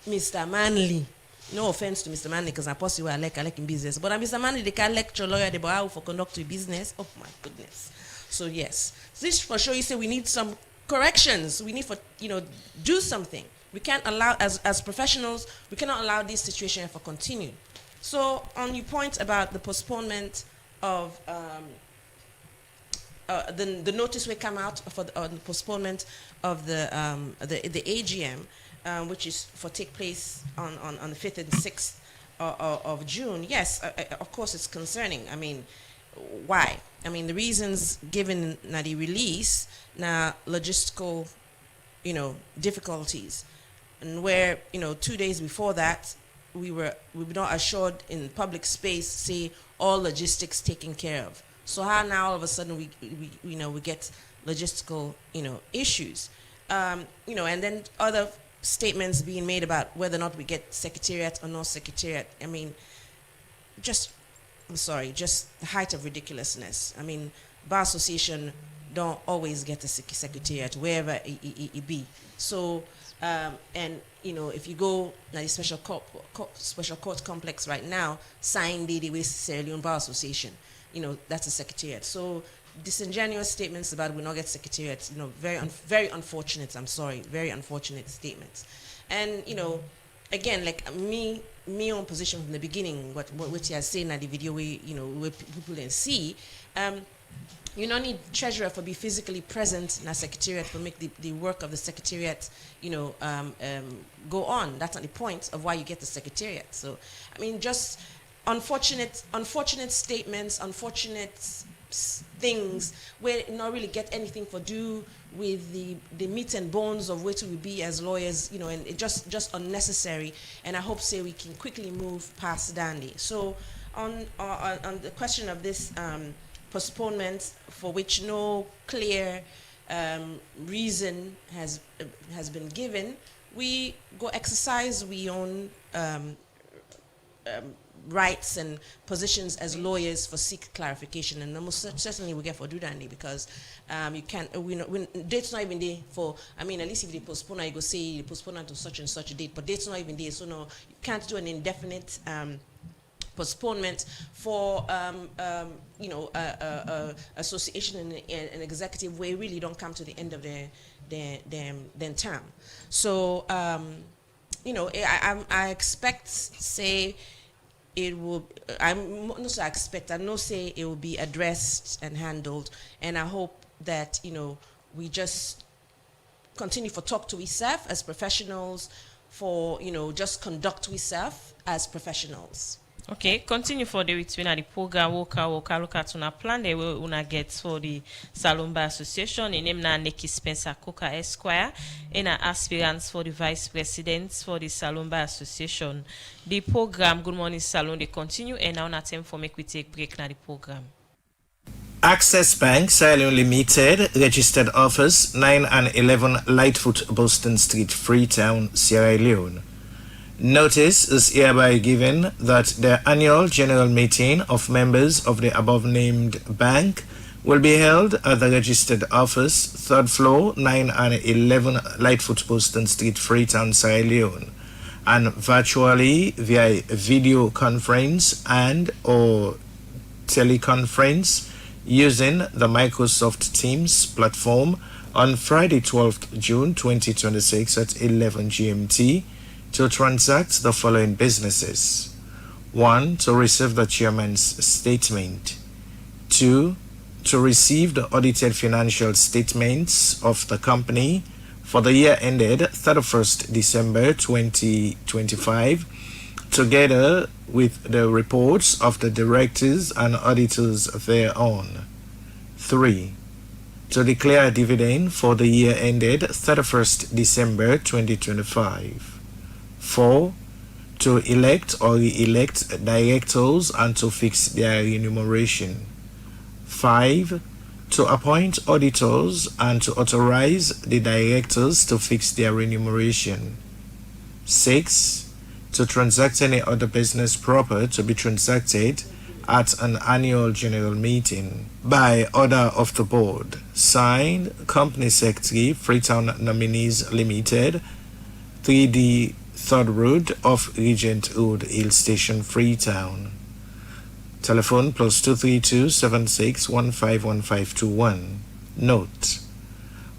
Mr. Manley. No offense to Mr. Manley, because I possibly I like in business, but Mr. Manley, they can lecture lawyer about how for conduct your business. Oh my goodness. So yes, this for sure. You say we need some corrections. We need for do something. We can't allow, as professionals, we cannot allow this situation to continue. So on your point about the postponement of the notice will come out for the postponement of the AGM, which is for take place on the 5th and 6th of June. Yes, of course it's concerning. I mean, why? I mean, the reasons given na the release, na logistical, difficulties, and where 2 days before that we were not assured in public space, say all logistics taken care of. So how now all of a sudden we get logistical issues, and then other statements being made about whether or not we get secretariat or no secretariat. I mean, just the height of ridiculousness. I mean, bar association don't always get a secretariat wherever it be. So and if you go to the special court complex right now, signed the with Sierra Leone Bar Association. That's a secretariat. So disingenuous statements about we not get secretariat, very unfortunate. I'm sorry, very unfortunate statements. And again, like me own position from the beginning, what you are saying at the video, where people can see, you don't need treasurer for be physically present in a secretariat for make the work of the secretariat, go on. That's not the point of why you get the secretariat. So, I mean, just unfortunate statements, unfortunate things where not really get anything for do with the meat and bones of what we be as lawyers, and it just unnecessary. And I hope say we can quickly move past Dandy. So on the question of this postponement, for which no clear reason has been given, we go exercise we own rights and positions as lawyers for seek clarification, and almost certainly we get for do that, because you can't. Date's not even there for. I mean, at least if they postpone, I go say they postpone to such and such a date, but date's not even there. So no, you can't do an indefinite postponement for association and an executive where really don't come to the end of their term. So I expect say. It will. I'm not so expect. I know say it will be addressed and handled, and I hope that we just continue for talk to ourselves as professionals, for just conduct ourselves as professionals. Okay, continue for the between the program look at una plan they will una get for the Salone Bar Association in name na Nikki Spencer Coker Esquire and aspirants for the vice president for the Salone Bar Association. The program Good Morning Salone they continue, and now time for make we take break na the program. Access Bank Sierra Leone Limited registered office 9 and 11 Lightfoot Boston Street, Freetown, Sierra Leone. Notice is hereby given that the annual general meeting of members of the above-named bank will be held at the registered office, 3rd floor, 9 and 11 Lightfoot Boston Street, Freetown, Sierra Leone, and virtually via video conference and or teleconference using the Microsoft Teams platform on Friday, 12th June 2026 at 11 GMT to transact the following businesses. 1. To receive the chairman's statement. 2. To receive the audited financial statements of the company for the year ended 31st December 2025, together with the reports of the directors and auditors thereon. 3. To declare a dividend for the year ended 31st December 2025. 4. To elect or re-elect directors and to fix their remuneration. 5. To appoint auditors and to authorize the directors to fix their remuneration. 6. To transact any other business proper to be transacted at an annual general meeting. By order of the board. Signed, Company Secretary, Freetown Nominees Limited, 3D 3rd Road of Regent Road, Hill Station, Freetown. Telephone +232 76151521. Note: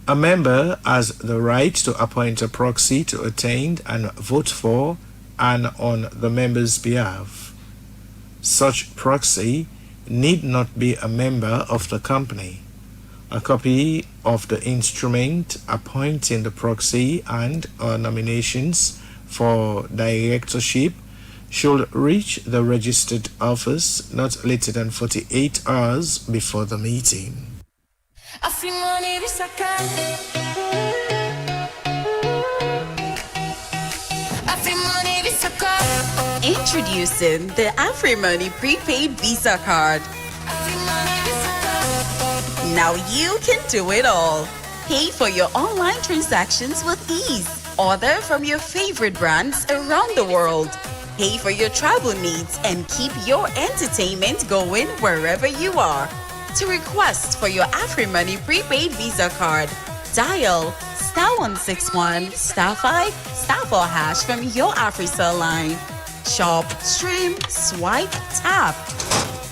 a member has the right to appoint a proxy to attend and vote for and on the member's behalf. Such proxy need not be a member of the company. A copy of the instrument appointing the proxy and nominations for directorship should reach the registered office not later than 48 hours before the meeting. Introducing the AfriMoney prepaid Visa card. Now you can do it all. Pay for your online transactions with ease. Order from your favorite brands around the world. Pay for your travel needs and keep your entertainment going wherever you are. To request for your AfriMoney prepaid Visa card, dial *161 *5 *4# from your AfriCell line. Shop, stream, swipe, tap,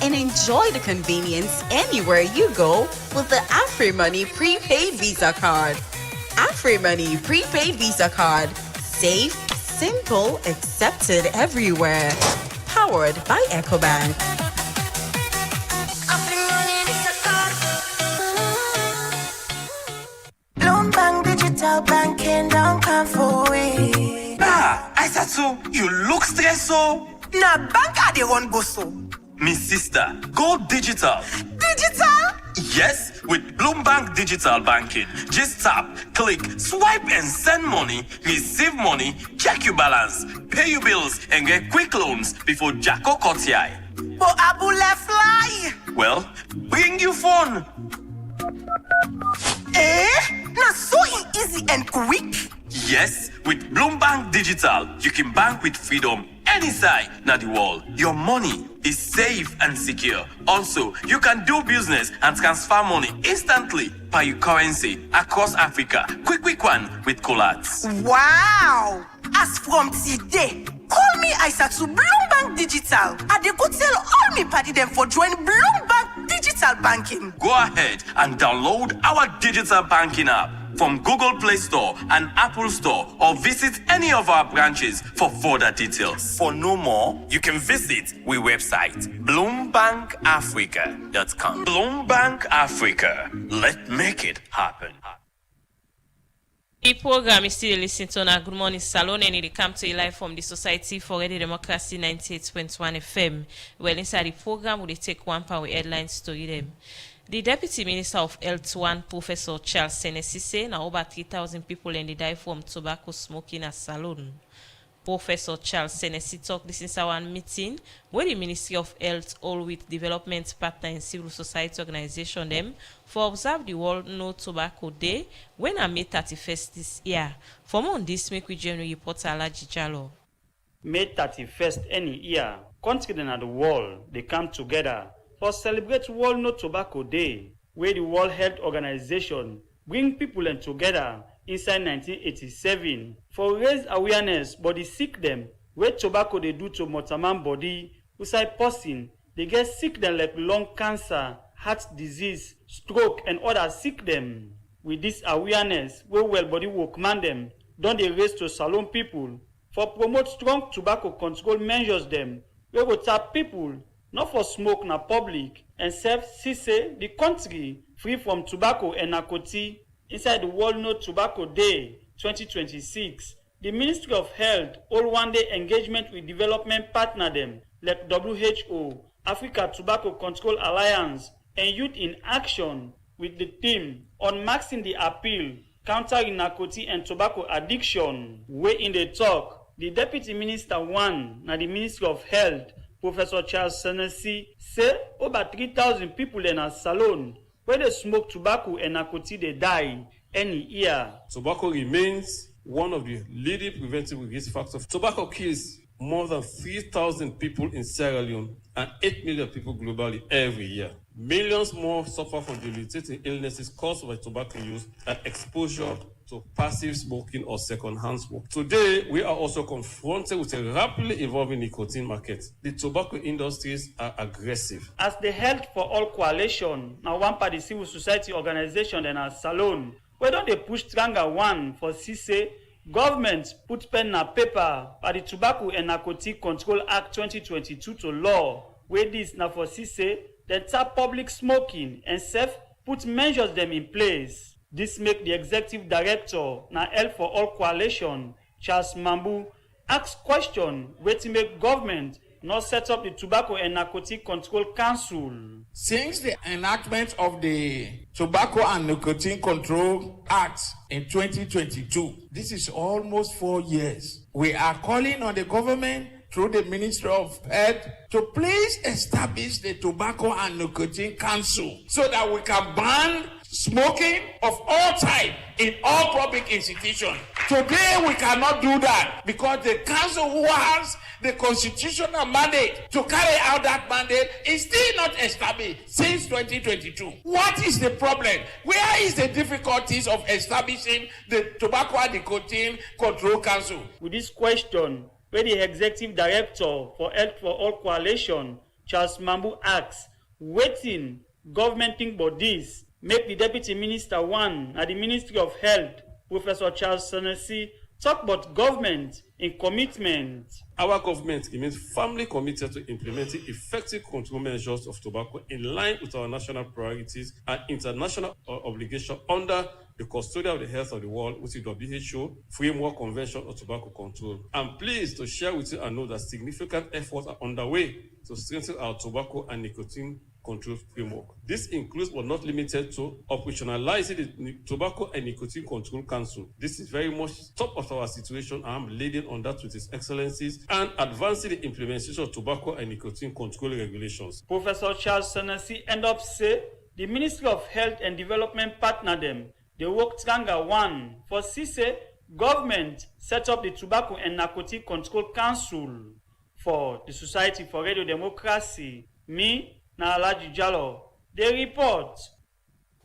and enjoy the convenience anywhere you go with the AfriMoney prepaid Visa card. AfriMoney prepaid Visa card. Safe, simple, accepted everywhere. Powered by EcoBank. Bloombank Digital Banking don't come for it. Aissatou, you look stressed so. Na bank I dey run go so. Me sister, go digital. Digital? Yes, with Bloombank Digital Banking. Just tap, click, swipe and send money, receive money, check your balance, pay your bills and get quick loans before Jacko cut your eye. But Abule fly. Well, bring your phone. Na so easy and quick. Yes, with Bloombank Digital, you can bank with freedom anytime in the world. Your money is safe and secure. Also, you can do business and transfer money instantly by your currency across Africa. Quick one with Colats. Wow! As from today, call me Aissatou Bloombank Digital. I dey go tell all me party them for join Bloombank Digital Banking. Go ahead and download our digital banking app from Google Play Store and Apple Store, or visit any of our branches for further details. For no more, you can visit our website, bloombankafrica.com. Bloombank Africa. Let's make it happen. The program is still listening to our Good Morning Salon, and it comes to you live from the Society for Radio Democracy 98.1 FM. Well, inside the program, we take one power headlines to read them. The Deputy Minister of Health 1, Professor Charles Senesi, say now over 3,000 people and they die from tobacco smoking at salon. Professor Charles Senesi talked this in our meeting where the Ministry of Health, all with development partner and civil society organization them, for observe the World No Tobacco Day when on May 31st this year. For more on this, make we journey reporter Alaji Jalo. May 31st any year, countries in the world, they come together for celebrate World No Tobacco Day, where the World Health Organization bring people in together inside 1987 for raise awareness but they sick them where tobacco they do to mortaman body, inside person, they get sick them like lung cancer, heart disease, stroke and other sick them. With this awareness, where well body will command them, don't they raise to salon people for promote strong tobacco control measures them, we go tap people not for smoke na public and see say the country free from tobacco and narcotic inside the World No Tobacco Day 2026. The Ministry of Health hold one-day engagement with development partner them like WHO, Africa Tobacco Control Alliance, and Youth in Action with the theme on maxing the appeal, countering narcotic and tobacco addiction. Way in the talk, the Deputy Minister one, na the Ministry of Health, Professor Charles Senesi, say over 3,000 people in a salon where they smoke tobacco and narcotic they die any year. Tobacco remains one of the leading preventive risk factors. Tobacco kills more than 3,000 people in Sierra Leone and 8 million people globally every year. Millions more suffer from debilitating illnesses caused by tobacco use and exposure to passive smoking or second-hand smoke. Today, we are also confronted with a rapidly evolving nicotine market. The tobacco industries are aggressive. As the Health for All Coalition, now one party civil society organization and a salon, where don't they push stronger one for CC? Government put pen na paper by the Tobacco and Narcotic Control Act 2022 to law, where this now for CC, then tap public smoking and put measures them in place. This make the executive director na Health for All Coalition, Charles Mambu, ask question where to make government not set up the Tobacco and Narcotic Control Council. Since the enactment of the Tobacco and Nicotine Control Act in 2022, this is almost 4 years. We are calling on the government through the Ministry of Health to please establish the Tobacco and Nicotine Council so that we can ban smoking of all types in all public institutions. Today we cannot do that because the council who has the constitutional mandate to carry out that mandate is still not established since 2022. What is the problem? Where is the difficulties of establishing the Tobacco and Nicotine Control Council? With this question, where the Executive Director for Health for All Coalition, Charles Mambu, asks, waiting government think about this, make the Deputy Minister one at the Ministry of Health, Professor Charles Senesi, talk about government in commitment. Our government remains firmly committed to implementing effective control measures of tobacco in line with our national priorities and international obligations under the Custodian of the Health of the World, which is WHO Framework Convention on Tobacco Control. I'm pleased to share with you and know that significant efforts are underway to strengthen our tobacco and nicotine control framework. This includes but not limited to operationalizing the Tobacco and Nicotine Control Council. This is very much top of our situation. I'm leading on that with His Excellencies and advancing the implementation of tobacco and nicotine control regulations. Professor Charles Senesi end up say the Ministry of Health and Development partner them. They work stronger one for CC government set up the Tobacco and Narcotic Control Council for the Society for Radio Democracy. Me, na Alaji Jallo, they report.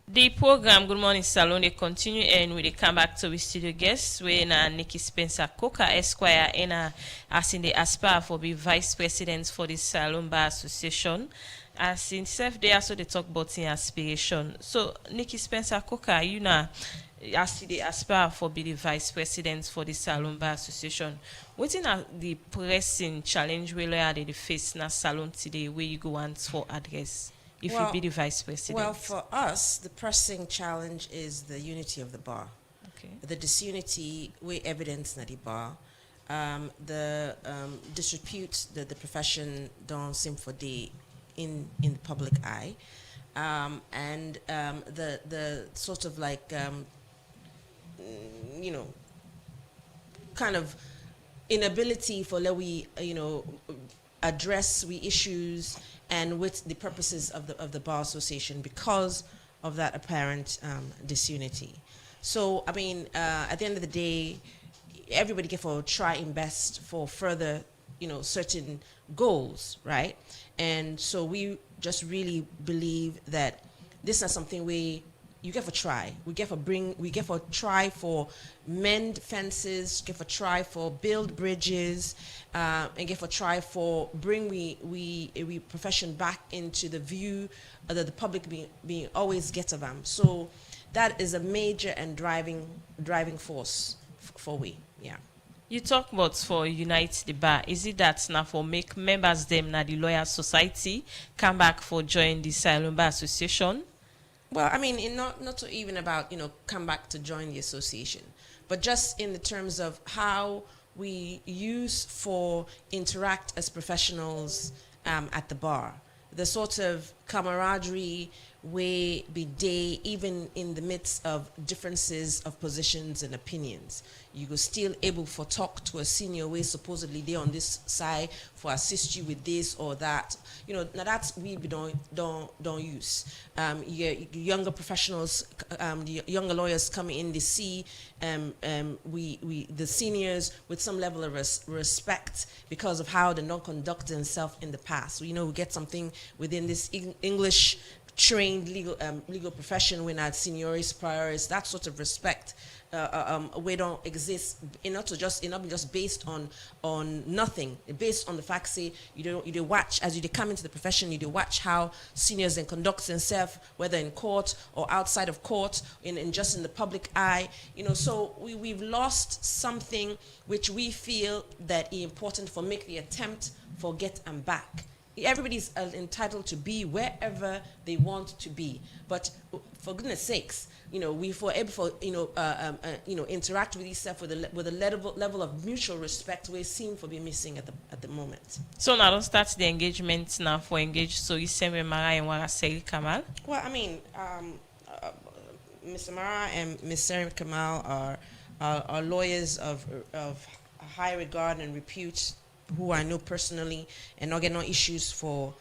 The program Good Morning Salon they continue and we come back to the studio guests we na Nikki Spencer Coker Esquire and as in the aspire for be vice president for the Salon Bar Association. As in self they also they talk about in aspiration. So Nikki Spencer Coker, you know, as the aspire for be the vice president for the Salon Bar Association. What is the pressing challenge we they face na salon today where you go on for address if you be the vice president? Well, for us, the pressing challenge is the unity of the bar. Okay. The disunity we evidence na the bar. The disrepute that the profession don't seem for the in the public eye, and the sort of like you know, kind of inability for we address we issues and with the purposes of the bar association because of that apparent disunity. So I mean, at the end of the day, everybody get for try and best for further certain goals, right? And so we just really believe that this is something you get for try. We get for try for mend fences, get for try for build bridges, and get for try for bring we profession back into the view that the public being always get of them. So that is a major and driving force for we, yeah. You talk about for unite the bar. Is it that now for make members them na the lawyer society come back for join the Silent Bar Association? Well, I mean, not to even about, come back to join the association, but just in the terms of how we use for interact as professionals at the bar. The sort of camaraderie way be day, even in the midst of differences of positions and opinions. You go still able for talk to a senior way supposedly they on this side for assist you with this or that. Now that's we don't use. Younger professionals, the younger lawyers coming in, they see we the seniors with some level of respect because of how they don't conduct themselves in the past. We get something within this English trained legal profession when our seniorities, priorities, that sort of respect we don't exist. Not just based on nothing, based on the fact say you watch as you come into the profession, you watch how seniors and conduct themselves, whether in court or outside of court, in just in the public eye. So we've lost something which we feel that is important for make the attempt for get and back. Everybody's entitled to be wherever they want to be, but for goodness sakes, we for able for interact with yourself with a level of mutual respect we seem to be missing at the moment. So now don't start the engagement now for engage. So you say Mara and Waraseli Kamal. Well, I mean, Mr. Mara and Ms. Sarah Kamal are lawyers of high regard and repute, who I know personally, and not get no issues for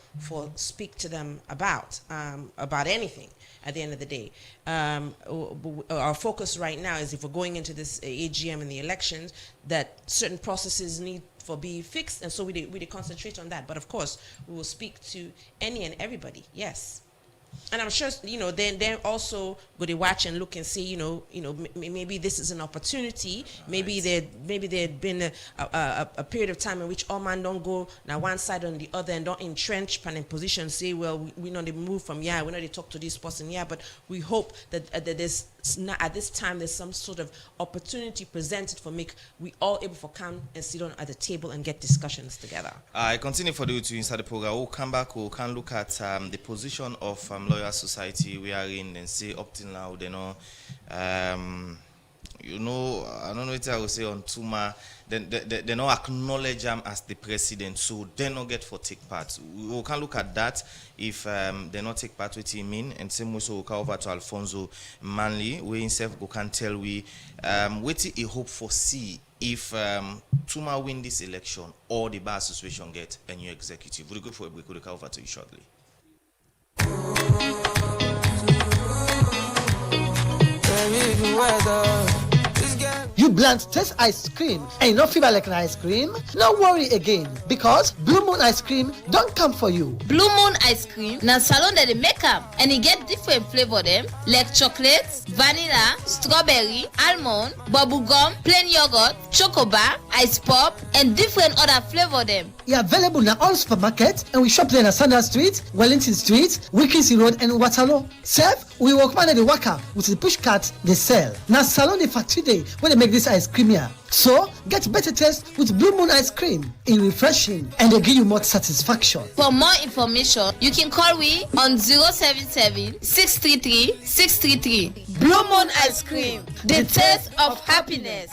speak to them about anything at the end of the day. Our focus right now is if we're going into this AGM and the elections, that certain processes need for be fixed, and so we concentrate on that. But of course, we will speak to any and everybody, yes. And I'm sure, then also go to watch and look and see, maybe this is an opportunity. Maybe there'd been a period of time in which all man don't go now one side or the other and don't entrench in position. Say, well, we know they move from we know they talk to this person, but we hope that there's not, at this time there's some sort of opportunity presented for make we all able to come and sit down at the table and get discussions together. I continue for you to inside the program. We'll come back. We can look at the position of lawyer society we are in and say up till now they know I don't know what I will say on Tuma. They don't acknowledge him as the president, so they not get for take part. We can look at that if they not take part with him in, and same way so we can over to Alfonso Manley. We himself we can tell we what he hope for see if Tuma win this election or the bar association get a new executive. We'll go for a break. We'll come over to you shortly. You bland taste ice cream and you not feel like an ice cream? No worry again, because Blue Moon ice cream don't come for you. Blue Moon ice cream na salon that they make up, and it get different flavor them like chocolate, vanilla, strawberry, almond, bubble gum, plain yogurt, chocobar, ice pop, and different other flavor them. It's available in all supermarkets, and we shop there in Sanders Street, Wellington Street, Wilkinson Road, and Waterloo. Self, we work man at the Waka with the push cart they sell. Now salon the factory day when they make this ice cream here. So get better taste with Blue Moon ice cream. It's refreshing and they give you more satisfaction. For more information, you can call we on 077 633 633. Blue Moon ice cream, the taste of happiness.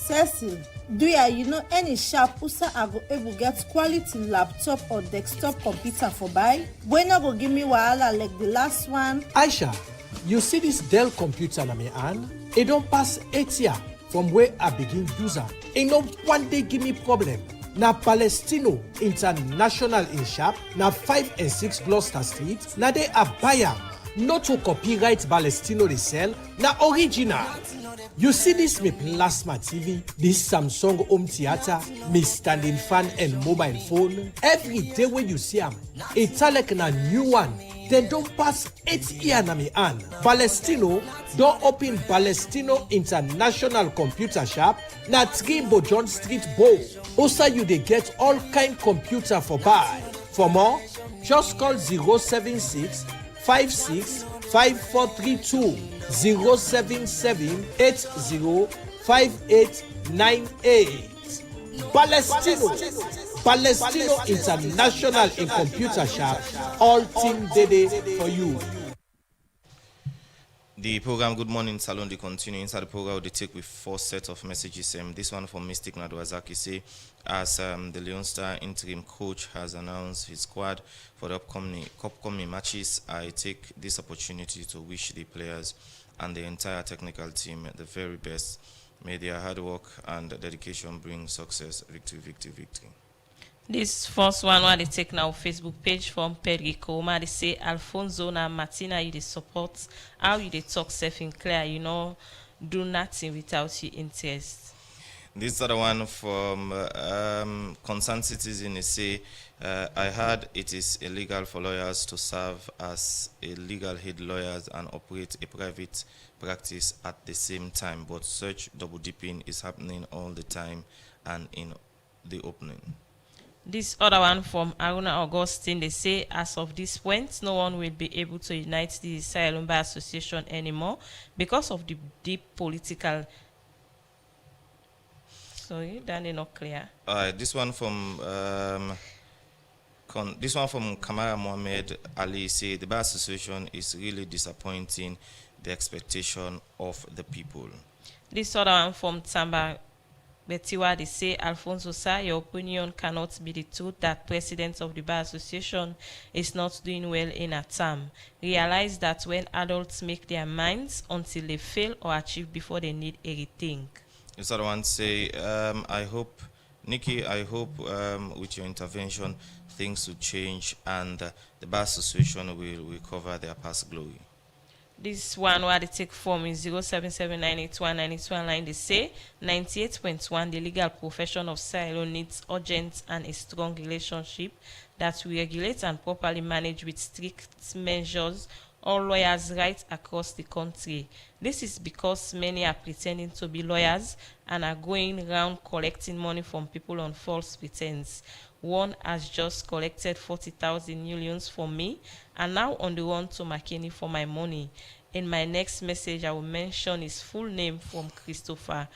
Cecil, do you know any sharp usa I go able get quality laptop or desktop computer for buy? When I go give me wahala like the last one? Aisha, you see this Dell computer na me hand? It don't pass 8 years from where I begin use am. It no one day give me problem. Na Palestino International in shop, na 5 and 6 Gloucester Street, na they a buyer. Not to copyright Palestino they sell, na original. You see this me plasma TV, this Samsung home theater, me standing fan and mobile phone. Every day when you see them, it's like a new one. They don't pass 8 years na me hand. Palestino don't open Palestino International Computer Shop na 3 Bojon Street Bow. Also you they get all kind computer for buy. For more, Just call 076 56 5432 077 80 5898. Palestino International in Computer Shop. All team Dede for you. The program Good Morning Salon they continue. Inside the program they take with 4 sets of messages. This one from Mystic Nadwazaki say as the Leon Star interim coach has announced his squad for the upcoming matches, I take this opportunity to wish the players and the entire technical team the very best. May their hard work and dedication bring success, victory, victory, victory. This first one what they take now Facebook page from Pedrico. They say Alfonso na Martina you they support how you they talk self in clear, you know, do nothing without your interest. This other one from Concerned Citizen is say I heard it is illegal for lawyers to serve as a legal head lawyers and operate a private practice at the same time, but such double dipping is happening all the time and in the opening. This other one from Aruna Augustine, they say as of this point, no one will be able to unite the Asylum Bar Association anymore because of the deep political. Sorry, that is not clear. This one from Kamara Mohammed Ali say the Bar Association is really disappointing the expectation of the people. This other one from Tamba Betiwa, they say, Alfonso sir, your opinion cannot be the truth that president of the Bar Association is not doing well in a term. Realize that when adults make their minds until they fail or achieve before they need a rethink. This other one say, I hope, Nikki, with your intervention, things will change and the Bar Association will recover their past glory. This one where they take form is 077981981. They say 98.1 the legal profession of silo needs urgent and a strong relationship that we regulate and properly manage with strict measures all lawyers right across the country. This is because many are pretending to be lawyers and are going around collecting money from people on false pretense. One has just collected 40,000 millions from me and now on the run to McKinney for my money. In my next message, I will mention his full name from Christopher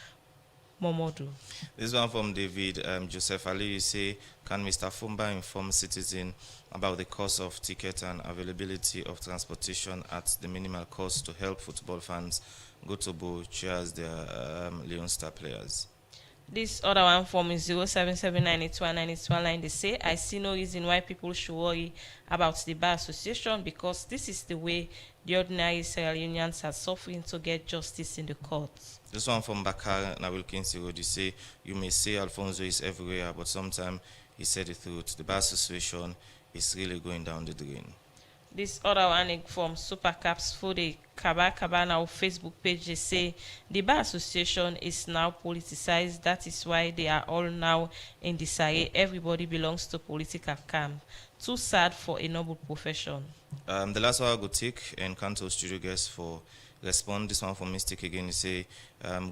Momodu. This one from David Joseph Ali. You say, can Mr. Fumba inform citizens about the cost of ticket and availability of transportation at the minimal cost to help football fans go to Bo cheers their Leon Star players? This other one from is 077981981. They say, I see no reason why people should worry about the Bar Association because this is the way the ordinary Sierra Leoneans are suffering to get justice in the courts. This one from Bakar Nawilkins Road. They say, you may say Alfonso is everywhere, but sometimes he said the truth. The Bar Association is really going down the drain. This other one from Supercaps for the Kaba now Facebook page, they say the Bar Association is now politicized. That is why they are all now in disarray. Everybody belongs to political camp. Too sad for a noble profession. The last one I will take and Kanto studio guest for respond. This one from Mystic again. He say,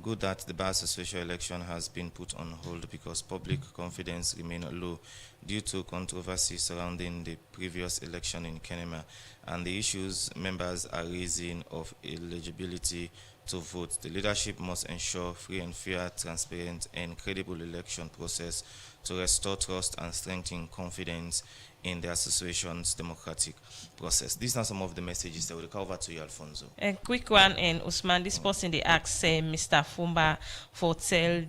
good that the Bar Association election has been put on hold because public confidence remain low due to controversy surrounding the previous election in Kenema and the issues members are raising of eligibility to vote. The leadership must ensure free and fair, transparent and credible election process to restore trust and strengthen confidence in the association's democratic process. These are some of the messages that will come over to you, Alfonso. A quick one, and Usman, this person they ask Mr. Fumba for tell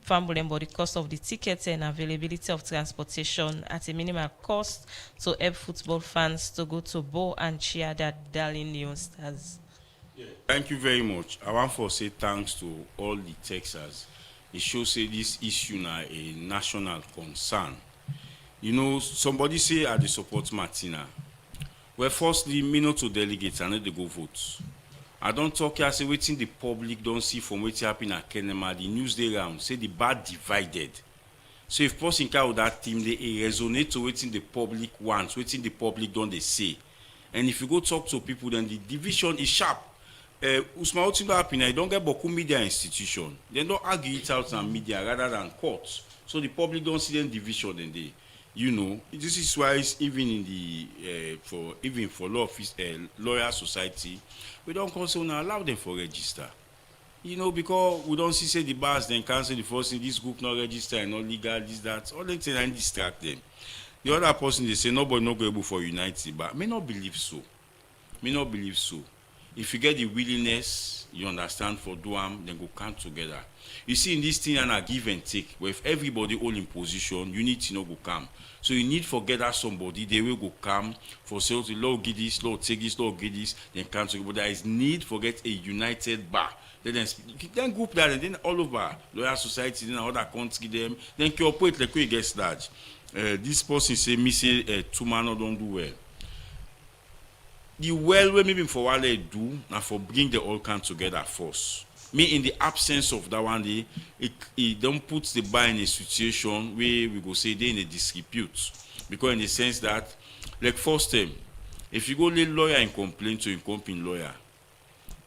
Fambulembo the cost of the tickets and availability of transportation at a minimal cost to help football fans to go to Bo and cheer their darling Leon Stars. Yeah. Thank you very much. I want to say thanks to all the Texans. It shows that this issue now a national concern. You know, somebody say I support Martina. Well, firstly, me not to delegates and let they go vote. I don't talk here, say waiting the public don't see from what's happening at Kenema, the news they round, say the bad divided. So if person can with that team, they resonate to waiting the public wants, waiting the public don't they say. And if you go talk to people, then the division is sharp. Usman, what's happening? I don't get Boku media institution. They don't argue it out on media rather than courts. So the public don't see them division then they. This is why even in the for lawyer society, we don't also now allow them for register. Because we don't say the bars then cancel the first thing, this group not register and not legal, this, that. All they say and distract them. The other person they say nobody not able for United, but may not believe so. If you get the willingness, you understand for Duam, then go come together. You see, in this thing and a give and take, where if everybody all in position, unity no go come. So you need for gather somebody, they will go come for sales, Lord give this, Lord take this, Lord give this, then come together. But there is need for get a united bar. Then group that and then all over lawyer society, then other country them, then cooperate like we get large. This person say me say two man don't do well. The well way maybe for what they do and for bring the all come together first. Me in the absence of that one day, it don't put the bar in a situation where we go say they in a dispute. Because in the sense that, like first time, if you go lay lawyer and complain to a company lawyer,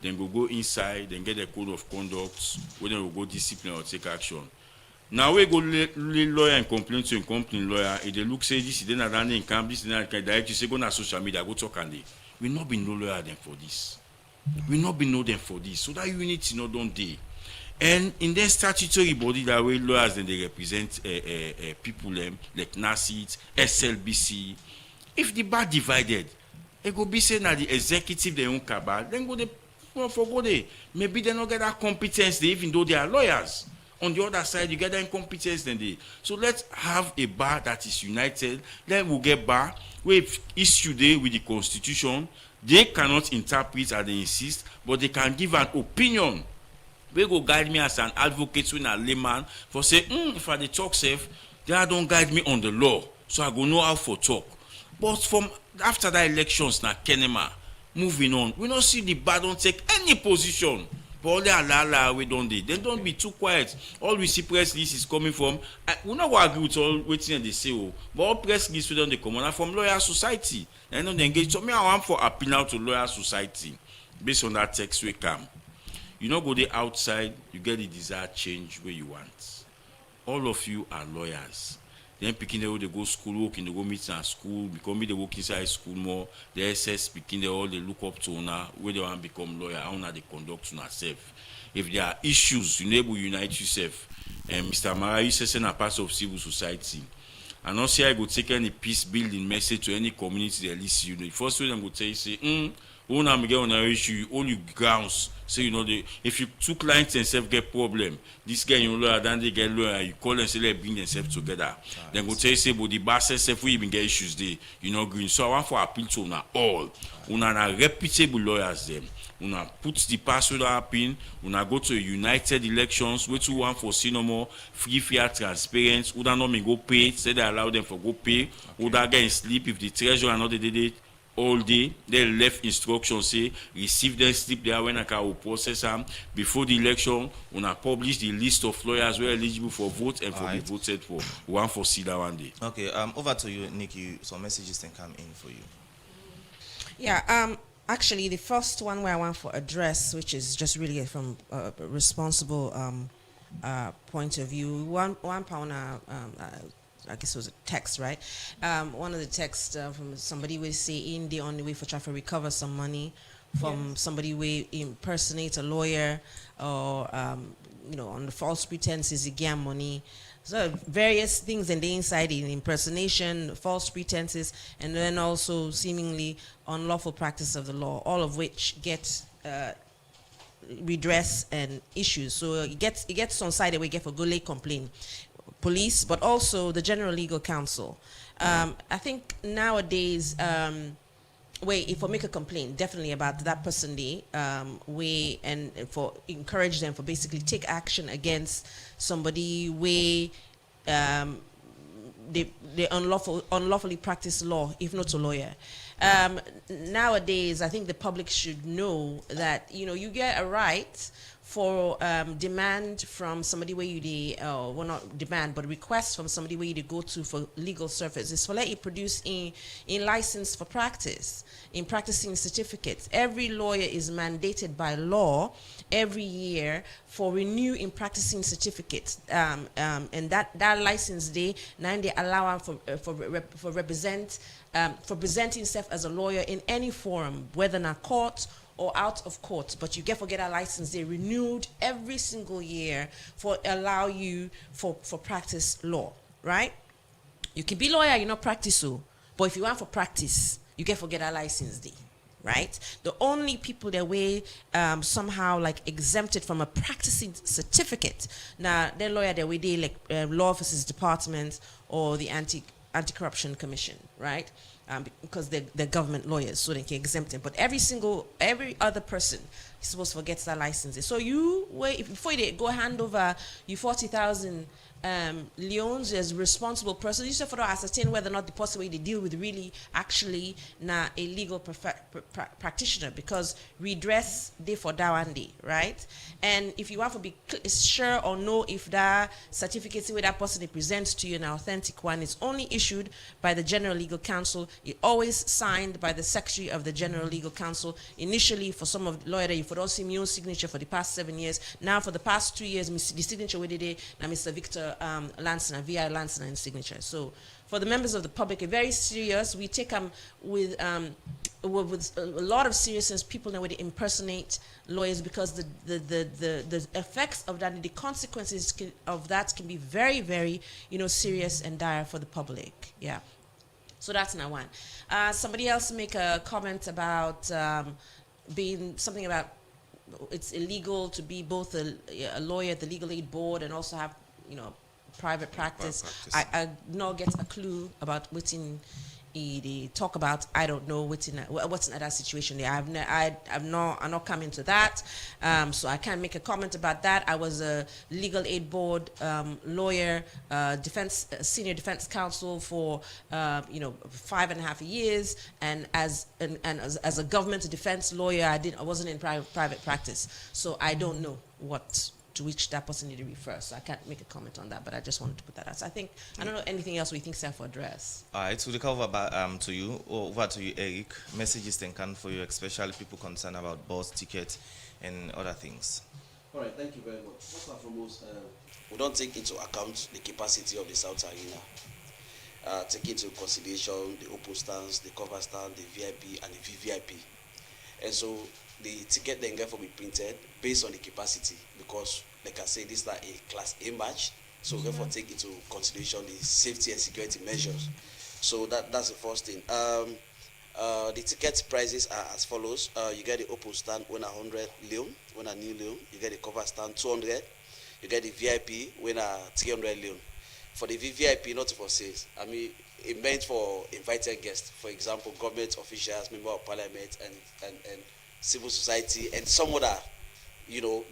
then go inside, then get a code of conduct, where then we go discipline or take action. Now we go lay lawyer and complain to a company lawyer, if they look say this, then another in camp, this, then direct you say go on social media, go talk and they. We not be no lawyer them for this. We not be know them for this. So that unity don't they. And in their statutory body that way lawyers then they represent people like NACIT, SLBC. If the bar divided, it go be saying that the executive they own cabal, then go they forgo they. Maybe they not get that competence they, even though they are lawyers. On the other side, you get that incompetence then they. So let's have a bar that is united. Then we'll get bar with issue there with the constitution. They cannot interpret as they insist, but they can give an opinion. They go guide me as an advocate when a layman for say, if I dey talk safe, they don't guide me on the law, so I go know how for talk. But from after that elections na Kenema, moving on, we don't see the bar don't take any position. But all the we don't do. Then don't be too quiet. All we see press list is coming from. We not go agree with all waiting they say. But all press list we don't they come on from lawyer society. And don't engage. So me I want for appeal now to lawyer society based on that text we come. You not go there outside. You get the desired change where you want. All of you are lawyers. Then picking the way they go school, working, they go meet at school, become they work inside school more. The SS picking the all they look up to now, where they want to become lawyer, how now they conduct to yourself. If there are issues, you able to unite yourself. And Mr. Mara, you say a part of civil society. And also I go take any peace building message to any community that listen. The first way I'm going to tell you say, when I'm get on an issue, all you grounds. So if you two clients themselves get problem, this guy you lawyer, then they get lawyer, you call and say let's bring themselves together. Then go tell you say, but the boss self we even get issues there, green. So I want for appeal to all. Una reputable lawyers them. Una put the password up in, una go to united elections, which we want for see no more free, fair, transparent. Uda no me go pay, say they allow them for go pay. Uda get sleep if the treasurer and all they did it. All day, they left instructions say receive them sleep there when I can process them before the election. When I publish the list of lawyers who are eligible for vote and for be voted for. One for see that one day. Okay, over to you, Nikki. Some messages can come in for you. Yeah, actually the first one where I want for address, which is just really from a responsible point of view. One pound I guess it was a text, right? One of the texts from somebody will say in the only way for trying to recover some money from somebody will impersonate a lawyer or on the false pretenses he get money. So various things in the inside in impersonation, false pretenses, and then also seemingly unlawful practice of the law, all of which get redress and issues. So it gets on side that we get for go late complaint. Police, but also the General Legal Counsel. I think nowadays, if we make a complaint, definitely about that person, and for encourage them for basically take action against somebody where they unlawfully practice law, if not a lawyer. Nowadays, I think the public should know that you get a right for demand from somebody where you well, not demand, but request from somebody where you go to for legal service. It's for let you produce in license for practice, in practicing certificates. Every lawyer is mandated by law every year for renew in practicing certificates, and that license day, now they allow for presenting himself as a lawyer in any forum, whether in a court or out of court. But you get a license. They renewed every single year for allow you for practice law, right? You can be lawyer, you not practice so, but if you want for practice, you get a license day, right? The only people that way somehow like exempted from a practicing certificate. Now, their lawyer that way they like law offices department or the anti-corruption commission, right? Because they're government lawyers, so they can exempt them. But every other person is supposed to get that license. So you wait before you go hand over you 40,000 leons as responsible person. You just have to ascertain whether or not the person way they deal with really actually a legal practitioner, because redress day for that one day, right? And if you want to be sure or know if that certificate where that person presents to you an authentic one, it's only issued by the General Legal Counsel. It always signed by the Secretary of the General Legal Counsel. Initially, for some of the lawyers, you would also see my own signature for the past 7 years. Now, for the past 2 years, the signature we did now Mr. Victor Lansana, V.I. Lansana in signature. So for the members of the public, it's very serious. We take with a lot of seriousness people now where they impersonate lawyers, because the effects of that and the consequences of that can be very, very serious and dire for the public. Yeah. So that's now one. Somebody else make a comment about being something about it's illegal to be both a lawyer at the Legal Aid Board and also have private practice. I not get a clue about what's in they talk about. I don't know what's in that situation there. I'm not coming to that, so I can't make a comment about that. I was a Legal Aid Board lawyer, senior defense counsel for 5.5 years, and as a government defense lawyer, I wasn't in private practice, so I don't know what to which that person need to refer. So I can't make a comment on that, but I just wanted to put that out. So I don't know anything else we think self-address. All right, so the cover back to you, over to you, Eric. Messages then can for you, especially people concerned about bus ticket and other things. All right, thank you very much. First and foremost, we don't take into account the capacity of the South Arena. Take into consideration the open stands, the cover stand, the VIP, and the VVIP. And so the ticket then get to be printed based on the capacity, because like I say, this is like a Class A match, so therefore take into consideration the safety and security measures. So that's the first thing. The ticket prices are as follows. You get the open stand when 100 leon, when a new leon. You get the cover stand 200. You get the VIP when 300 leon. For the VVIP, not for sales. I mean, it meant for invited guests. For example, government officials, member of parliament, and civil society, and some other, the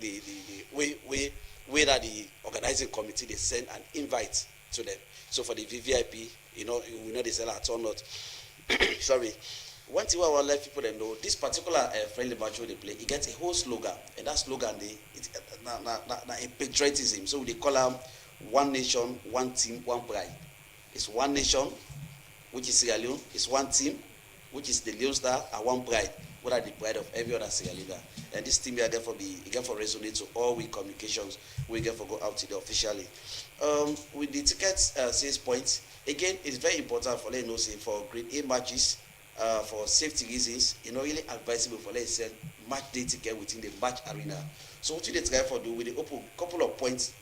way that the organizing committee they send an invite to them. So for the VVIP, we know they sell at or not. Sorry. One thing I want to let people know, this particular friendly match they play, it gets a whole slogan, and that slogan it's a patriotism. So they call them one nation, one team, one pride. It's one nation, which is Sierra Leone. It's one team, which is the Leone Star, and one pride, what are the pride of every other Sierra Leone. And this team here get for resonate to all we communications we get for go out to the officially. With the ticket sales points, again, it's very important for let know say for grade A matches, for safety reasons, really advisable for let's say match day ticket within the match arena. So what you try for do with the open couple of points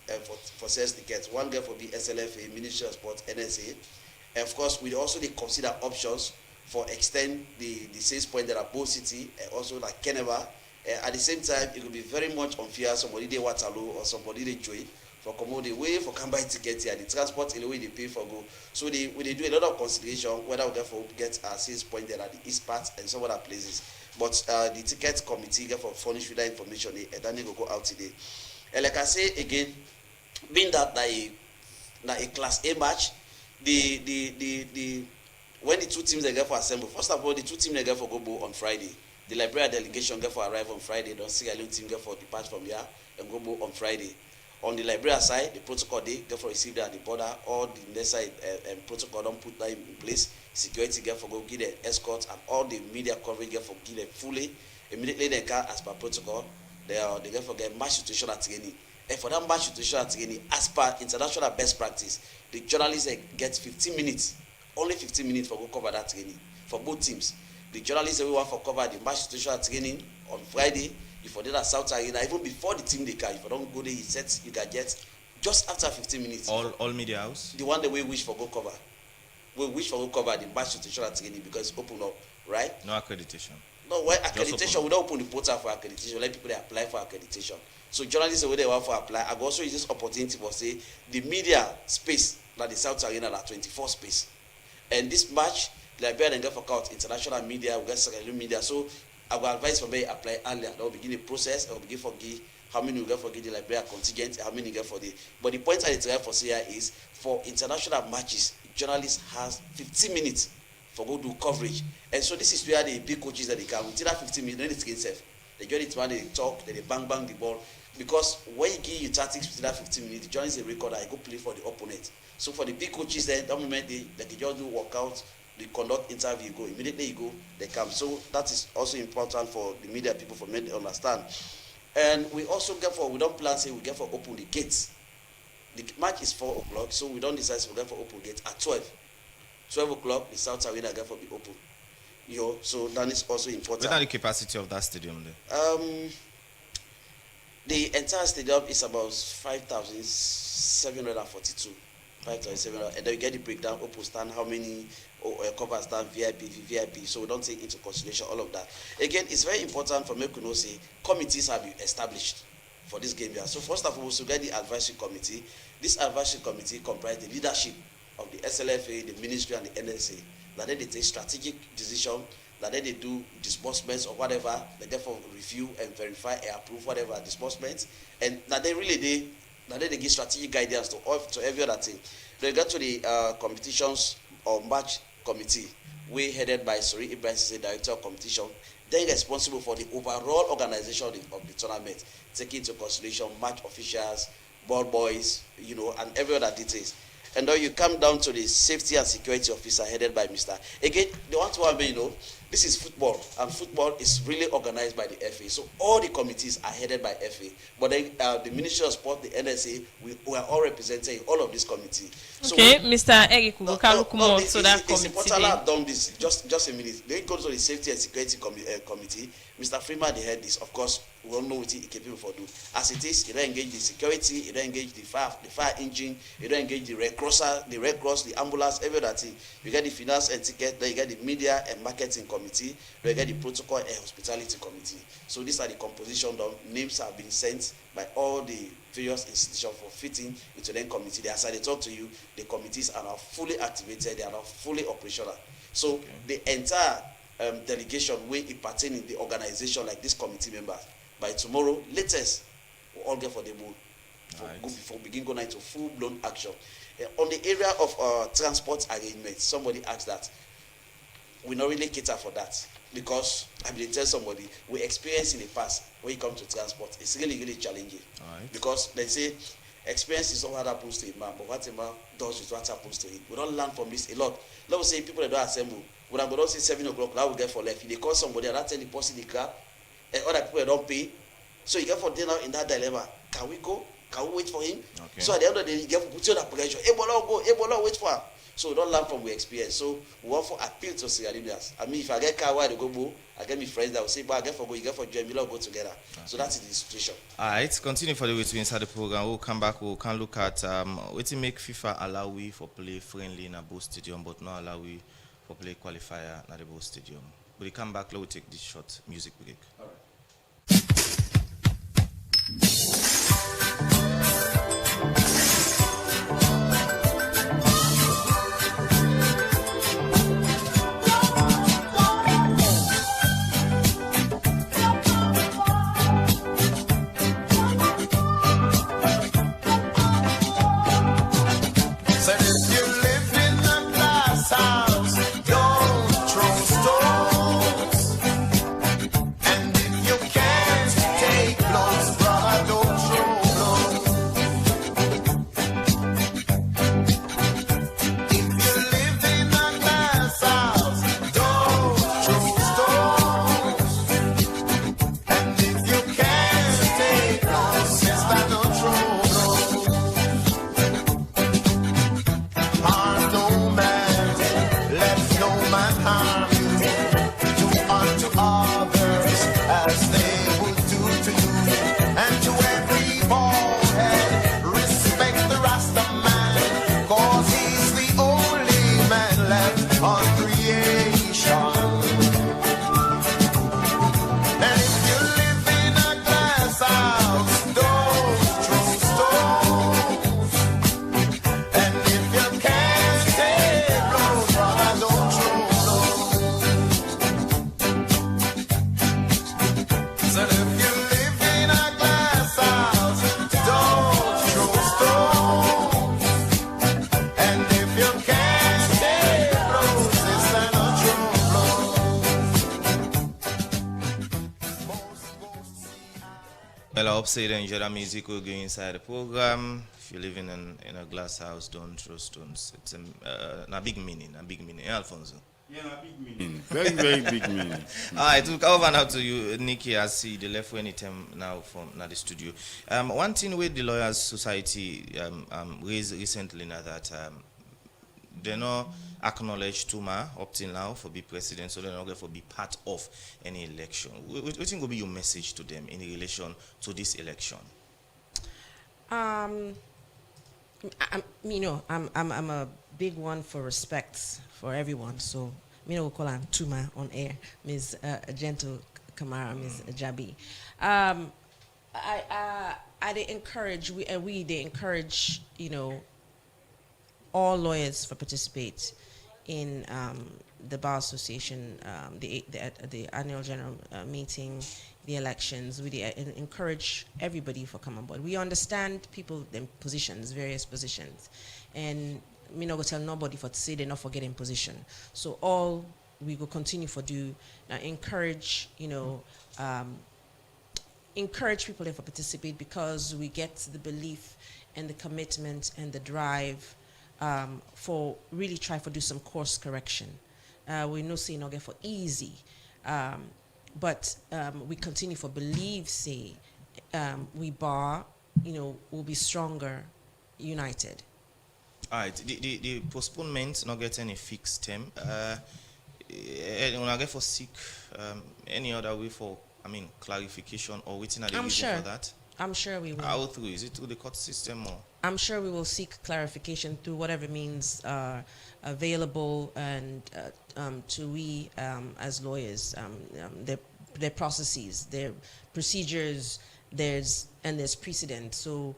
for sales tickets. One get for the SLFA, Ministry of Sports, NSA. And of course, we also consider options for extend the sales point that are both city and also like Keneva. At the same time, it will be very much unfair somebody they Waterloo or somebody they Joy for commodity way for can buy tickets here. The transport in the way they pay for go. So they do a lot of consideration whether we get our sales point there at the east part and some other places. But the ticket committee get for furnish with that information and then they go out today. And like I say again, being that a Class A match, the when the two teams they get for assemble, first of all, the two teams they get for go on Friday. The Liberia delegation get for arrive on Friday. Don't see a little team get for depart from here and go on Friday. On the Liberia side, the protocol they get for receive that at the border. All the next side and protocol don't put that in place. Security get for go give the escort and all the media coverage get for give them fully. Immediately they can, as per protocol, they get for get match situation at Tigani. And for that match situation at Tigani, as per international best practice, the journalists get 15 minutes, only 15 minutes for go cover that Tigani for both teams. The journalists will want for cover the match situation at Tigani on Friday. If you did at South Arena, even before the team they can, if you don't go there, you can get just after 15 minutes. All media house? The one that we wish for go cover. We wish for go cover the match situation at Tigani because it's open up, right? No accreditation. No, well, accreditation, we don't open the portal for accreditation, let people apply for accreditation. So journalists where they want for apply, I also use this opportunity for say the media space, like the South Arena, like 24 space. And this match, Liberia and get for out international media, we get secondary media. So I will advise for me apply earlier. That will begin the process. I will begin for give how many you get for give the Liberia contingent, how many you get for the. But the point I try for here is for international matches, journalists has 15 minutes for go do coverage. And so this is where the big coaches that they can within that 15 minutes, then it's against self. They join it when they talk, then they bang the ball. Because when you give you tactics within that 15 minutes, the journalist is a recorder, I go play for the opponent. So for the big coaches then, that moment they can just do workout. They conduct interview, you go immediately, you go, they come. So that is also important for the media people for me to understand. And we also get for, we don't plan say we get for open the gates. The match is 4 o'clock, so we don't decide we get for open gates at 12. 12 o'clock, the South Arena get for be open. So that is also important. What are the capacity of that stadium then? The entire stadium is about 5,742. 5,700, and then you get the breakdown, open stand, how many cover stand, VIP, so we don't take into consideration all of that. Again, it's very important for me to know, say, committees have been established for this game here. So first of all, we get the advisory committee. This advisory committee comprises the leadership of the SLFA, the ministry, and the NSA. That they take strategic decision, that they do disbursements or whatever, they therefore review and verify and approve whatever disbursements, and that they really they give strategic guidance to every other thing. They get to the competitions or match committee, we headed by Sori Ibrahim, director of competition. They responsible for the overall organization of the tournament, taking into consideration match officials, ball boys, and every other details. And then you come down to the safety and security officer headed by Mr. Again, the one to have, this is football, and football is really organized by the FA. So all the committees are headed by FA. But then the Ministry of Sport, the NSA, we are all represented in all of this committee. So okay, Mr. Eric, we can come on to that committee. It's important I've done this. Just a minute. Then go to the safety and security committee. Mr. Freeman, they head this. Of course, we all know what he capable for do. As it is, you don't engage the security, you don't engage the fire engine, you don't engage the Red Cross, the ambulance, every other thing. You get the finance and ticket, then you get the media and marketing committee, then you get the protocol and hospitality committee. So these are the composition done. Names have been sent by all the various institutions for fitting into the committee. As I talk to you, the committees are now fully activated, they are now fully operational. So the entire delegation will pertain in the organization like this committee members. By tomorrow, latest, we'll all get for the mood before we begin going into full-blown action. On the area of transport arrangements, somebody asked that. We not really cater for that because I will tell somebody we experience in the past when it comes to transport. It's really, really challenging because they say experience is not what happens to a man, but what a man does is what happens to him. We don't learn from this a lot. Let us say people that don't assemble. When I don't say 7 o'clock, now we get for left. If they call somebody and that's the person the car, and other people don't pay, so you get for dinner in that dilemma. Can we go? Can we wait for him? Okay. So at the end of the day, you get to put you under pressure. Ebola go, Ebola wait for him. So we don't learn from we experience. So we want to appeal to Sierra Leoneans. I mean, if I get car where they go, I get my friends that will say, but I get for go, you get for join, we all go together. Okay. So that's the situation. All right, continue for the way to inside the program. We'll come back, we can look at what to make FIFA allow we for play friendly in a Bow Stadium, but not allow we for play qualifier at the Bow Stadium. When we come back, we'll take this short music break. All right. hope say you enjoy the music. We'll go inside the program. If you're living in a glass house, don't throw stones. It's a big meaning, Alfonso. Yeah, a big meaning. Very, very big meaning. All right, we'll go over now to you, Nikki. I see the left any time now from the studio. One thing with the Lawyers Society raised recently now that they not acknowledge Tuma up till now for be president, so they're not going to be part of any election. What think will be your message to them in relation to this election? I'm a big one for respect for everyone. So, we'll call her Tuma on air, Ms. Gentle Kamara, Ms. Jabi. They encourage, they encourage, all lawyers to participate in the Bar Association, the annual general meeting, the elections. We encourage everybody to come on board. We understand people, their positions, various positions, and me not go tell nobody for to say they're not forgetting position. So all we will continue for do encourage encourage people to participate, because we get the belief and the commitment and the drive for really try to do some course correction. We know say not get for easy, but we continue for believe say we bar will be stronger united. All right, the postponement not get any fixed term. When I get for seek any other way for clarification or waiting at the reason for that. I'm sure we will. How through? Is it through the court system or? I'm sure we will seek clarification through whatever means are available, and to we as lawyers, their processes, their procedures, there's precedent. So,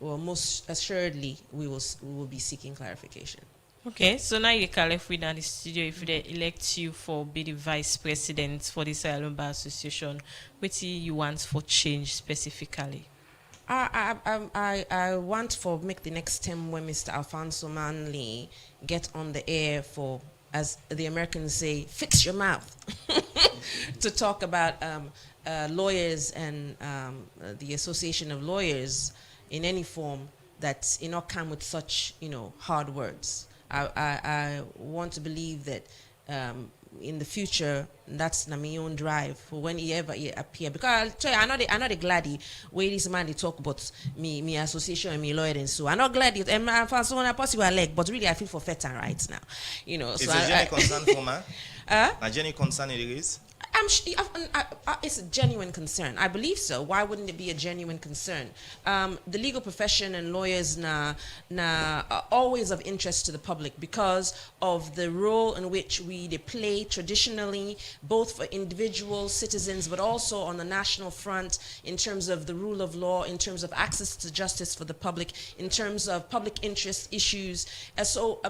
most assuredly, we will be seeking clarification. Okay, so now you can left with the studio. If they elect you for be the vice president for the Sierra Leone Bar Association, what do you want for change specifically? I want for make the next term when Mr. Alfonso Manley get on the air for, as the Americans say, fix your mouth, to talk about lawyers and the Association of Lawyers in any form that come with such hard words. I want to believe that in the future, that's my own drive for when he ever appear. Because I'll tell you, I'm not glad where this man they talk about me association and me lawyer and so. I'm not glad it. And I'm for someone possible leg, but really I feel for feta right now. It's so a genuine concern for me. A genuine concern it is. It's a genuine concern. I believe so. Why wouldn't it be a genuine concern? The legal profession and lawyers are always of interest to the public because of the role in which they play traditionally, both for individual citizens, but also on the national front in terms of the rule of law, in terms of access to justice for the public, in terms of public interest issues. And so,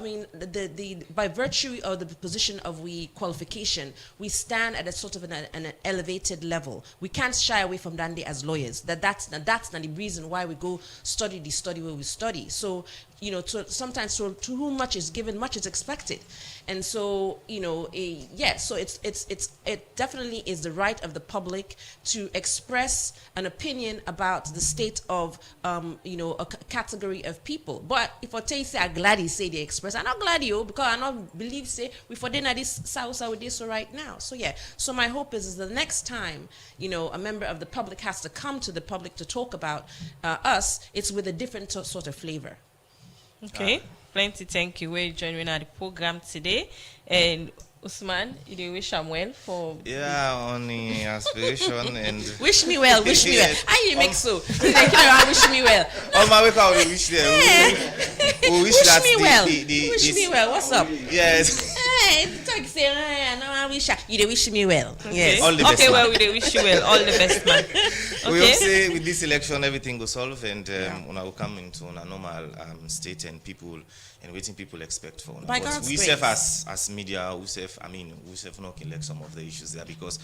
by virtue of the position of qualification, we stand at a sort of an elevated level. We can't shy away from that as lawyers. That's not the reason why we go study where we study. So, sometimes to whom much is given, much is expected. And so, so it definitely is the right of the public to express an opinion about the state of, a category of people. But if I tell you, say, I'm glad you say they express, I'm not glad you, because I don't believe, say, we for dinner this south with this right now. So, yeah. So my hope is the next time, a member of the public has to come to the public to talk about us, it's with a different sort of flavor. Okay, plenty thank you. We're joining at the program today. And Usman, you wish I'm well for... Yeah, on the aspiration and... Wish me well. How you make so? Wish me well. On my way, we wish them. We wish that me well. Wish me well. What's up? Yes. Talk say, I wish you wish me well. Yes. All the best, okay, well, we wish you well. All the best, man. Okay. We hope say with this election everything will solve and when I will come into a normal state and waiting people expect for. By God's we grace. serve as media, we serve no collect some of the issues there because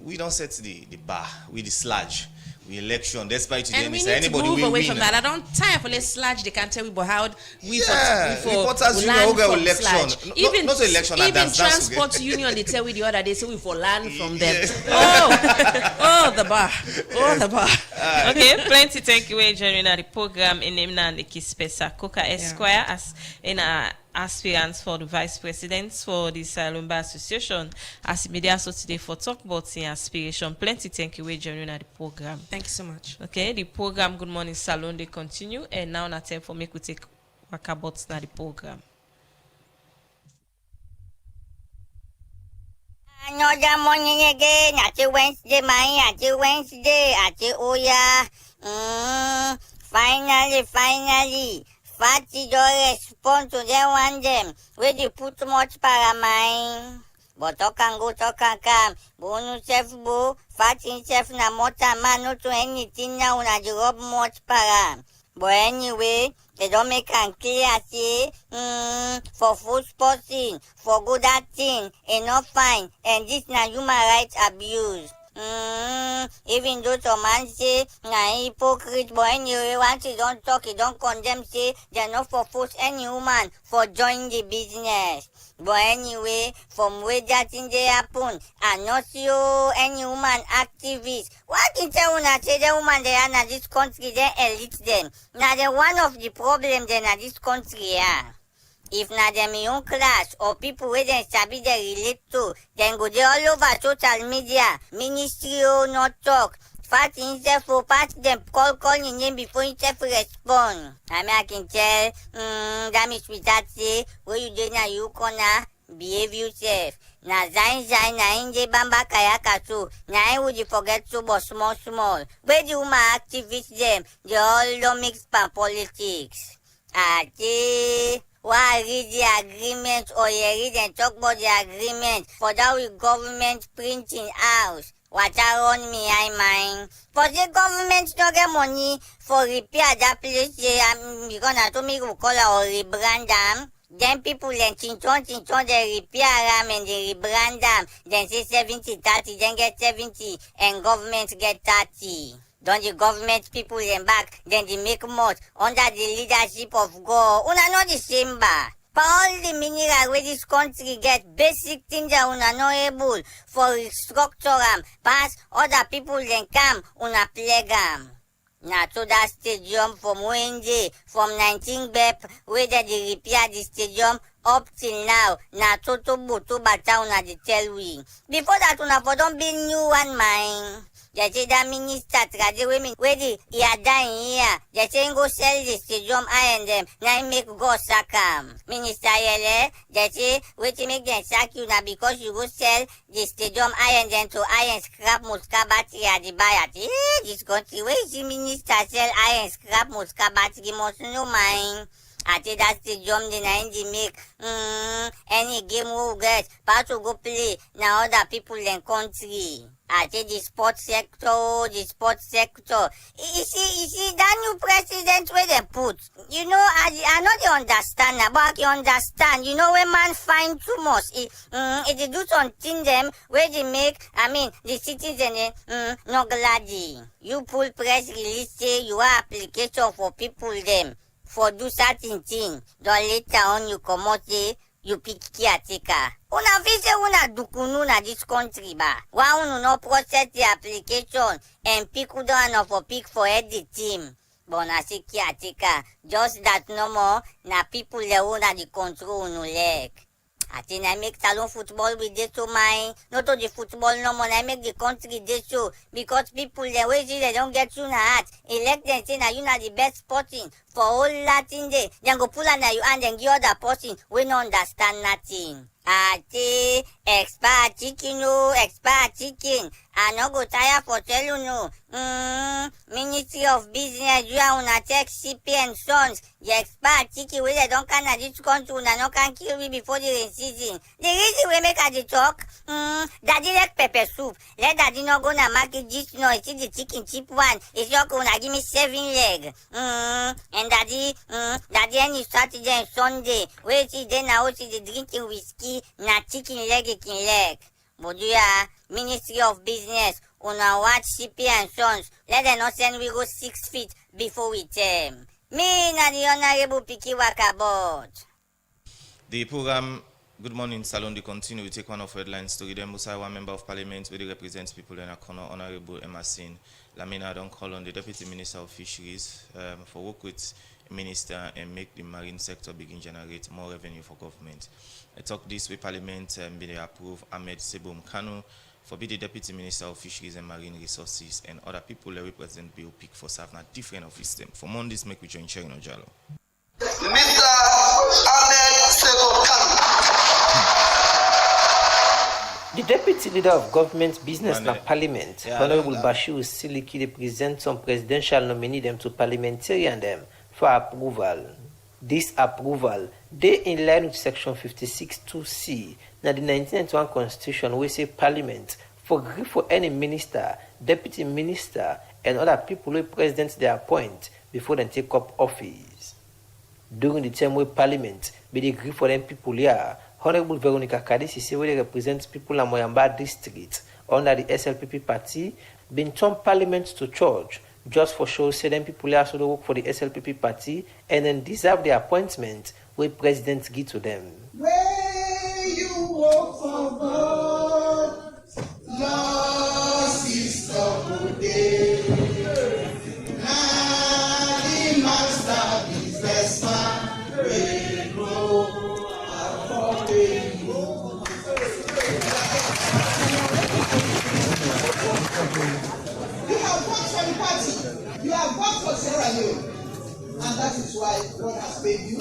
we don't set the bar with the sludge. We election, despite today, And we say need to anybody move will away win. from that. I don't time for this sludge. They can't tell me about how we reporters for union land go from election. sludge. Even Not election, even that's transport okay. union, they tell me the other day, say we for land from them. Oh, the bar. Oh, the bar. Okay, plenty thank you during the program in name and the Kispesa Coca Esquire as in aspirants for the vice president for the Salomba Association as media so today for talk about the aspiration. Plenty thank you during the program. Thank you so much. Okay, the program Good Morning Salon they continue and now na time for me to take work about na the program. Another morning again, at Wednesday, finally. Fatty don't respond to them one them. Where they put much para mine. But talk and go, talk and come. Bonu chef bo, fatty chef na mota man no to anything now na the rob much para. But anyway, they don't make am clear say, for food sporting, for good acting, enough fine, and this na human rights abuse. Even though some man say na hypocrite, but anyway, once he don't talk, he don't condemn, say they not for force any woman for join the business. But anyway, from where that thing they happen, and not see any woman activist. What can tell una say the woman they are in this country, they elite them. Now the one of the problem they in this country, yeah. If na them young class or people where they sabi they relate to, then go they all over social media, ministry or not talk. Fat himself for pass them call your name before himself respond. I can tell, that means with that say, where you do na you corner, behave yourself. Na zain na inje bamba kayaka too. Na would you forget to but small. Where the woman activists them, they all don't mix pan politics. Why read the agreement or you read and talk about the agreement for that with government printing house? What I run me, I mind. For the government don't get money for repair that place, because I told me to call or rebrand them. Then people then chinchon, they repair them and they rebrand them. Then say 70-30, then get 70 and government get 30. Don't the government people then back, then they make more under the leadership of God. Una not the same ba. For all the mineral where this country get, basic things that una not able for restructure them, pass other people then come, una plague them. Now to that stadium from Wendy, from 19 BEP, where they repair the stadium up till now, na toto butu bata una the tell we. Before that una for don't build new one mine. They say that minister trade women where he are dying here. They say go sell the stadium and them. Now make go sack him. Minister Yele, they say wait to make them sack you now because you go sell the stadium and them to iron scrap Muska battery at the buyer. This country where is the minister sell iron scrap Muska battery must no mind. I think that's the jump the 90 make. Any game will get, part to go play. Now other people in country. I think the sports sector. You see, that new president where they put. You know, I know they understand, but I can understand. You know, when man find too much, it do something them where they make, the citizen, no gladdy. You pull press release, say you are application for people them. For do certain thing, then later on you come out say you pick caretaker. Una vise una dukunu na this country ba. Why unu no process the application and pick who don't for pick for head the team. But na see caretaker. Just that no more na people le una the control unu leg. I think I make salon football with this to mine. Not to the football no more. I make the country this show because people they wait they don't get you na heart. Elect them say na you na the best sporting for all Latin day. Then go pull on you and then give other person we no understand nothing. Ati expert chicken. I no go tire for tell you no. Ministry of Business, you are una tech CP and Sons. The expert chicken where they don't can this country, una no can kill me before the rain season. The reason we make a the talk, daddy like pepper soup. Let daddy no go na market this no, it's the chicken cheap one. It's your gonna give me 7 leg. And daddy any Saturday and Sunday, where see then now see the drinking whiskey, na chicken leg. Buduya, Ministry of Business, una watch CP and Sons, let them not send we go 6 feet before we them. Me na the Honorable Piki Wakabot. The program Good Morning Salon they continue. We take one of headline story. Then Musa, one member of parliament, where they represent people in a corner, Honorable Emerson Lamina don't call on the Deputy Minister of Fisheries for work with Minister and make the marine sector begin generate more revenue for government. I talk this with Parliament be they approve Ahmed Sebum Kanu for be the Deputy Minister of Fisheries and Marine Resources and other people that represent Bill Pick for serving a different office them. For Mondays, make we join Cherry Ojalo. Mr. Ahmed Sebum Kanu. The Deputy Leader of Government Business na Parliament, Honorable Bashir Siliki, they present some presidential nominee them to parliamentarian them for approval. This approval, they in line with Section 56(2)(c) na the 1991 Constitution, we say Parliament for agree for any minister, deputy minister, and other people who presidents they appoint before they take up office. During the term where Parliament, they agree for them people here. Honorable Veronica Kadisi say where they represent people in Moyamba district under the SLPP party, been turned Parliament to church just for show say them people here also work for the SLPP party and then deserve the appointment where President give to them. Where you walk for God, lost is the day. Now the master businessman will grow according to you have worked for the party, you have worked for Sierra Leone, and that is why God has paid you.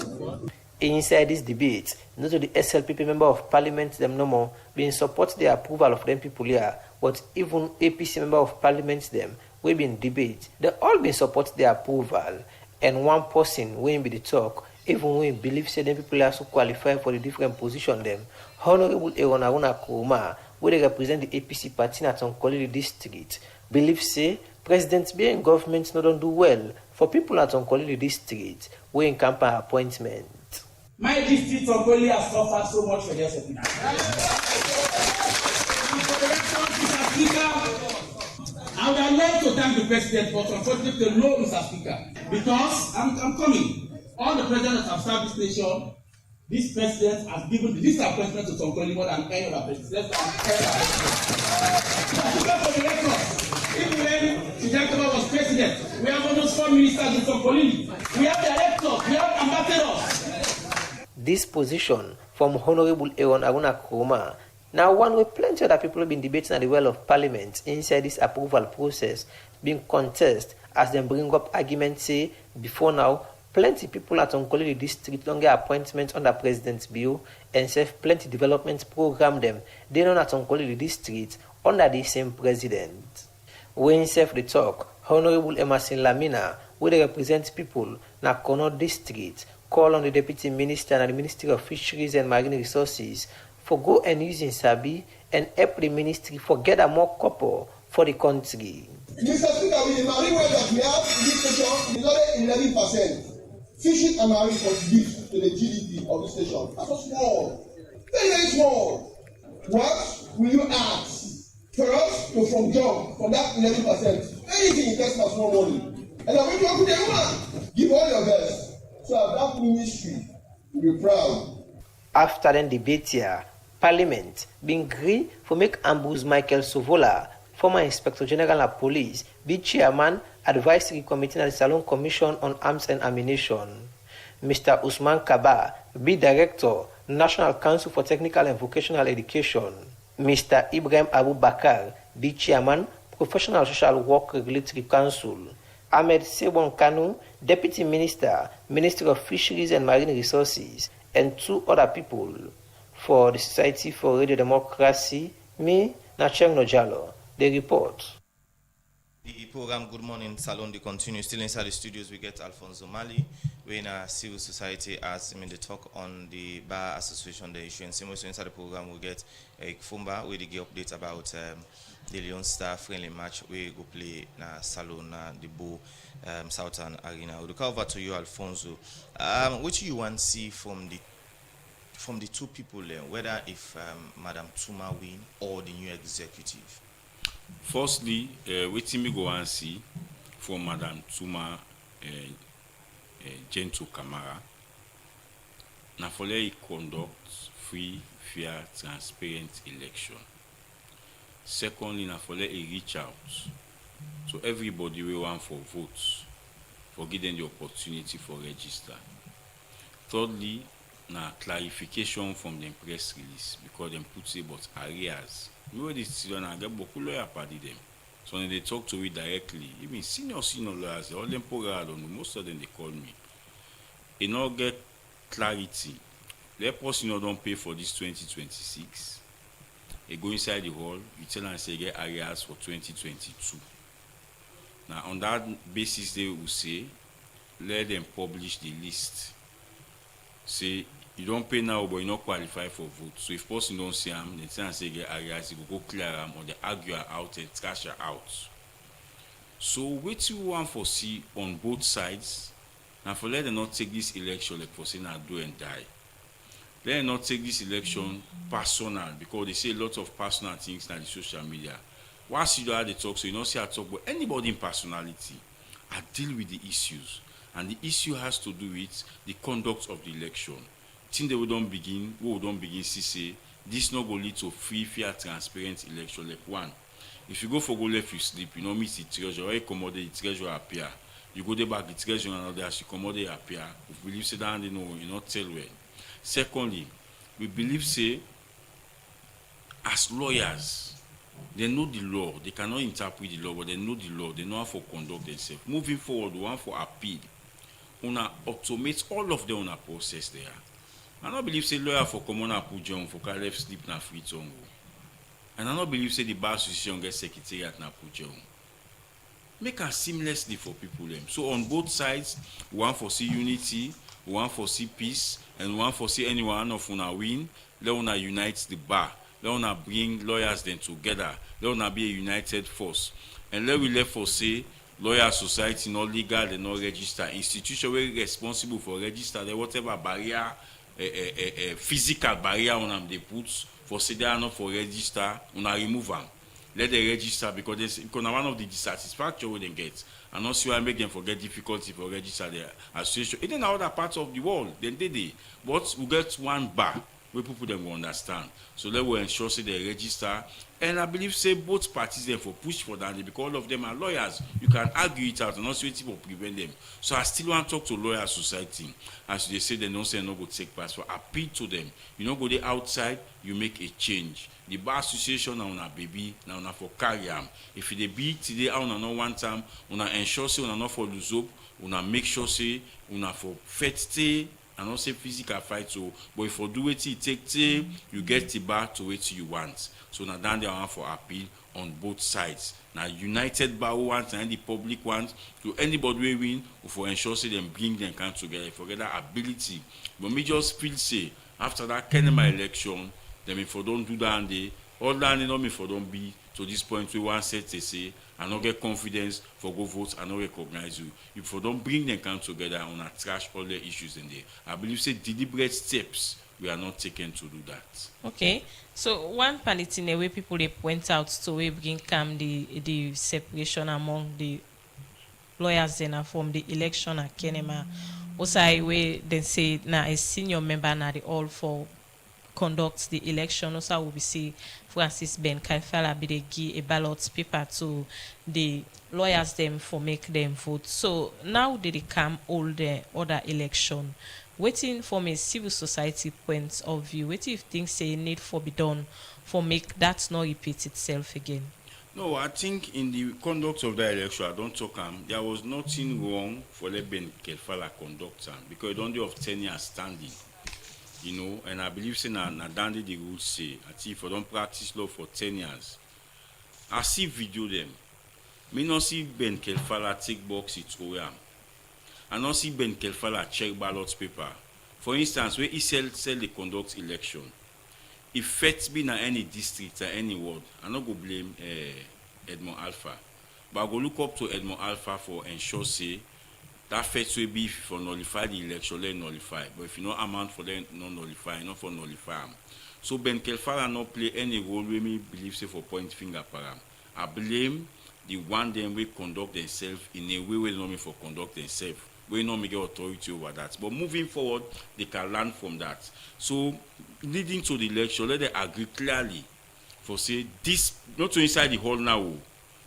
Inside this debate, not to the SLPP member of parliament them no more being support the approval of them people here, but even APC member of parliament them we been debate, they all been support the approval, and one person will be the talk, even when believe say them people are so qualified for the different position them. Honorable Aaron Aruna Kuruma, where they represent the APC party at Onkolili district, believe say President being government not don't do well for people at Onkolili district where in campaign appointment. My district of Goli has suffered so much for years of now. I would have loved to thank the president, but unfortunately, no, Mr. Speaker, because I'm coming. All the presidents have served this nation. This president has given this appointment to Tonkoli more than any other president. Even when Chijakaba was president, we have almost 4 ministers in Tonkoli. We have directors, we have ambassadors. This position from Honorable Aaron Aruna Kuruma, now one way plenty other people have been debating at the well of parliament inside this approval process being contested as they bring up arguments say before now plenty people at Onkolili district don't get appointments under President's bill and serve plenty development program them they know at Onkolili district under the same president. When serve the talk, Honorable Emerson Lamina, where they represent people na Kono district, call on the Deputy Minister and the Ministry of Fisheries and Marine Resources for go and using Sabi and help the ministry for get a more couple for the country. Mr. Speaker, with the marine wealth that we have in this nation is only 11%. Fishing and marine contribute to the GDP of this nation. That's so small. Very, very small. What will you ask for us to from jump from that 11%? Anything in terms of small money. And I'm going to open the woman. Give all your best. So that ministry will be proud. After the debate here, Parliament being agreed for make Ambrose Michael Sovola, former Inspector General of Police, be chairman Advisory Committee of the Salon Commission on Arms and Ammunition. Mr. Usman Kaba, be Director, National Council for Technical and Vocational Education. Mr. Ibrahim Abu Bakar, be Chairman, Professional Social Work Regulatory Council. Ahmed Sebon Kanu, Deputy Minister, Ministry of Fisheries and Marine Resources, and 2 other people. For the Society for Radio Democracy, me, Nacheng Nojalo, the report. The program Good Morning Salon they continue. Still inside the studios, we get Alfonso Mali. We're in a civil society as the talk on the Bar Association, the issue. And similar inside the program, we get Eric Fumba, where they give updates about the Leon Star friendly match we go play na Salon na the Bo Southern Arena. We'll look over to you, Alfonso. What you want to see from the from the two people, whether if Madam Tuma win or the new executive? Firstly, wetin me go and see from Madam Tuma Gentle Kamara, na for let it conduct free, fair, transparent election. Secondly, na for let it reach out to everybody we want for votes, for give them the opportunity for register. Thirdly, na clarification from the press release, because them put say but areas. Me wey dey student I get beaucoup lawyer party them. So when they talk to me directly, even senior lawyers, all them program, most of them they call me. They not get clarity. Let person don't pay for this 2026. They go inside the hall, you tell them say get areas for 2022. Now on that basis they will say, let them publish the list. Say you don't pay now, but you not qualify for vote. So if person don't see them, they tell them say get areas, they go clear them or they argue her out and trash her out. So what you want for see on both sides, and for let them not take this election like for saying do and die. Let them not take this election personal, because they say a lot of personal things on the social media. Once you do how they talk, so you don't see I talk about anybody in personality. I deal with the issues. And the issue has to do with the conduct of the election. Think they will don't begin, say, this not go lead to free, fair, transparent election. Like one, if you go for go left, you sleep, you don't miss the treasure, or you commodity, the treasure appear. You go there back, the treasure another, as you commodity appear. We believe say that they know, you not tell well. Secondly, we believe say, as lawyers, they know the law. They cannot interpret the law, but they know the law. They know how to conduct themselves. Moving forward, we want for appeal. Una automate all of them on a process there. I don't believe say lawyer for common apple John for carry left sleep na free tongue. And I don't believe say the bar association get secretariat na put John. Make it seamlessly for people them. So on both sides, we want for see unity, we want for see peace, and we want for see anyone of una win. Let una unite the bar. Let una bring lawyers then together. Let una be a united force. And let we let for say lawyer society not legal, they not register. Institution very responsible for register. They whatever barrier, physical barrier on them they put for say they are not for register, una remove them. Let them register because one of the dissatisfaction we they get. And also I make them forget difficulty for register their association. It in other parts of the world, then they. But we get one bar where people them will understand. So let we ensure say they register. And I believe say both parties them for push for that because all of them are lawyers. You can argue it out and also wait for prevent them. So I still want to talk to lawyer society. As they say they don't say no go take pass for appeal to them. You know go there outside, you make a change. The bar association now una baby, now una for carry am. If they be today una no one time, una ensure say una not for lose up, una make sure say una for fete and not say physical fight so but if you do it take till you get the bar to what you want. So now down there one for appeal on both sides. Now united bar wants and the public wants to anybody we win for ensure say them bring them come together forget that ability. But me just feel say after that Kenema election, then if you don't do that day, all that you know me for don't be to this point we want set to say and not get confidence for go vote and not recognize you. If you don't bring them come together and not trash all the issues in there. I believe say deliberate steps we are not taken to do that. Okay. So one palliative way people they point out to we bring come the separation among the lawyers then from the election at Kenema. Also way they say now a senior member now they all for conduct the election. Also we see Francis Ben Kaifala be they give a ballot paper to the lawyers them for make them vote. So now they come all the other election. Waiting from a civil society point of view, what if things say need for be done for make that not repeat itself again? No, I think in the conduct of the election, I don't talk there was nothing wrong for let Ben Kaifala conduct because it only of 10 years standing. You know, and I believe say na dandy the rules say, I think if I don't practice law for 10 years, I see video them. Me not see Ben Kaifala take box its OM. I not see Ben Kaifala check ballot paper. For instance, where he sell the conduct election. If FET be na any district or any ward, I not go blame Edmond Alpha. But I go look up to Edmond Alpha for ensure say that first will be for nullify the election, let nullify. But if you know amount for them not nullify, not for nullify. So Ben Kelfara not play any role where me believe say for point finger param. I blame the one them will conduct themselves in a way where not me for conduct themselves. We not make authority over that. But moving forward, they can learn from that. So leading to the election, let them agree clearly for say this not to inside the hall now.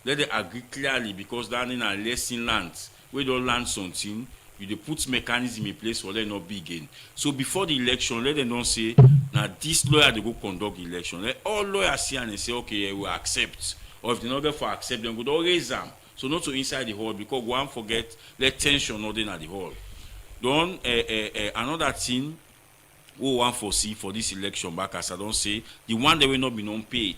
Let them agree clearly because that in a lesson learned. We don't learn something. You put mechanism in place for them not begin. So before the election, let them don't say, now this lawyer they go conduct the election. Let all lawyers see and they say, okay, we accept. Or if they not get for accept, then go raise them. So not to inside the hall because go and forget let tension not in at the hall. Don't another thing we want foresee for this election back as I don't say the one that will not be non-paid.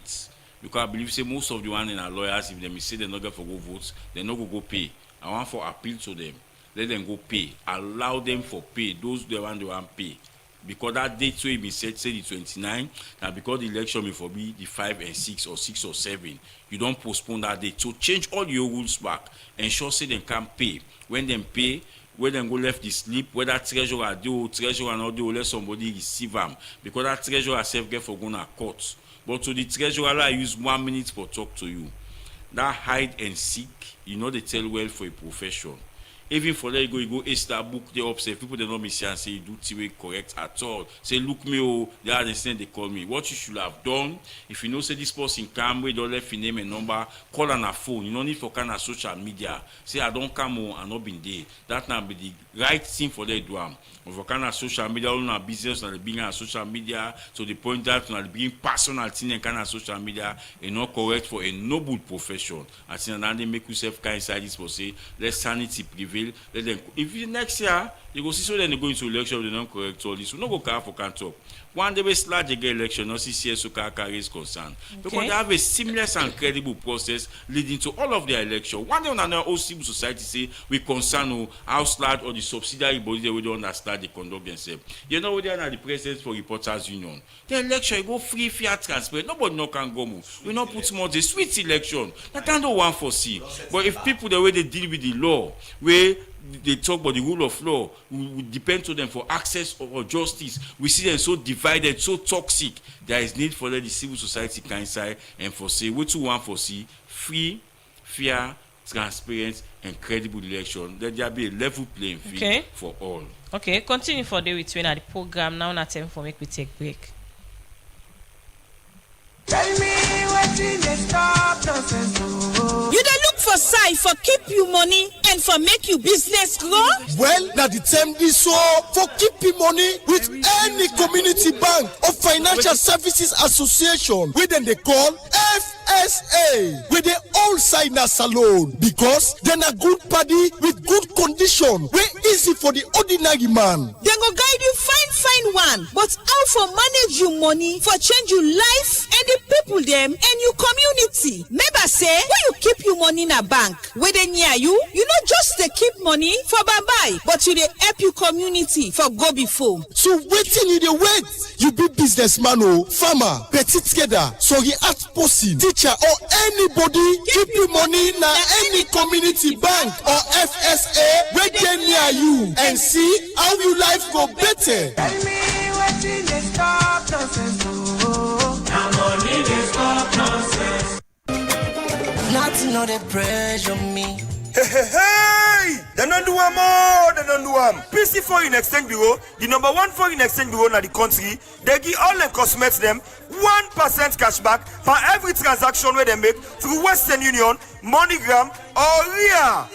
Because I believe say most of the one in our lawyers, if they say they not get for go votes, they not go pay. I want for appeal to them. Let them go pay. Allow them for pay. Those the one they want pay. Because that date so it be set, say the 29, and because the election may for be the 5 and 6 or 6 or 7, you don't postpone that date. So change all your rules back. Ensure say they can pay. When them pay, when them go left the sleep, whether treasurer do, treasurer not do, let somebody receive them. Because that treasurer self get for going to court. But to the treasurer, I use 1 minute for talk to you. That hide and seek, you know they tell well for a profession. Even for there you go Esther book they upset. People they not miss and say you do TV correct at all. Say look me oh, they understand they call me. What you should have done, if you know say this person come we don't left your name and number, call on a phone. You don't need for kind of social media. Say I don't come on and not been there. That now be the right thing for them to do. For kind of social media, all our business and the being on social media, to the point that now the being personal thing and kind of social media is not correct for a noble profession. I think that they make yourself kind inside this for say let sanity prevail. Let them if you next year you go see so then they go into election they don't correct all this. We no go care for can talk. One day we start the election, no CCS carry is concerned. Because they have a seamless and credible process leading to all of their election. One day on another all civil society say we concern how slide or the subsidiary body they don't understand they conduct themselves. You know they are the president for Reporters Union. The election you go free, fair, transparent. Nobody no can go move. We not put more the sweet election. That kind of one for see. But if people the way they deal with the law, where they talk about the rule of law, we depend on them for access or justice. We see them so divided, so toxic. There is need for the civil society kind side and for say what you want for see free, fair, transparent, and credible election. Let there be a level playing field for all. Okay, continue for the between at the program. Now not time for make we take break. Tell me what in the stop nonsense. You dey look for side for keep you money and for make you business grow? Well, now the term is so for keeping money with any community bank or financial services association, which then they call FSA, with the all side na salon because then a good party with good condition, way easy for the ordinary man. They go guide you fine one, but how for manage you money for change your life and the people them and your community. Never say when you keep your money in a bank where they near you not just they keep money for bye but you they help your community for go before. So waiting you the wait, you be businessman or farmer, petit together, so he art person, teacher or anybody keep your money na any community bank or FSA where they near you and see how your life go better. Tell me what in the stop nonsense. Now money they stop nonsense. Not to know the pressure me. Hey! They don't do more. They don't do PC Foreign Exchange Bureau, the number 1 foreign exchange bureau in the country, they give all them customers them 1% cashback for every transaction where they make through Western Union, MoneyGram, or RIA.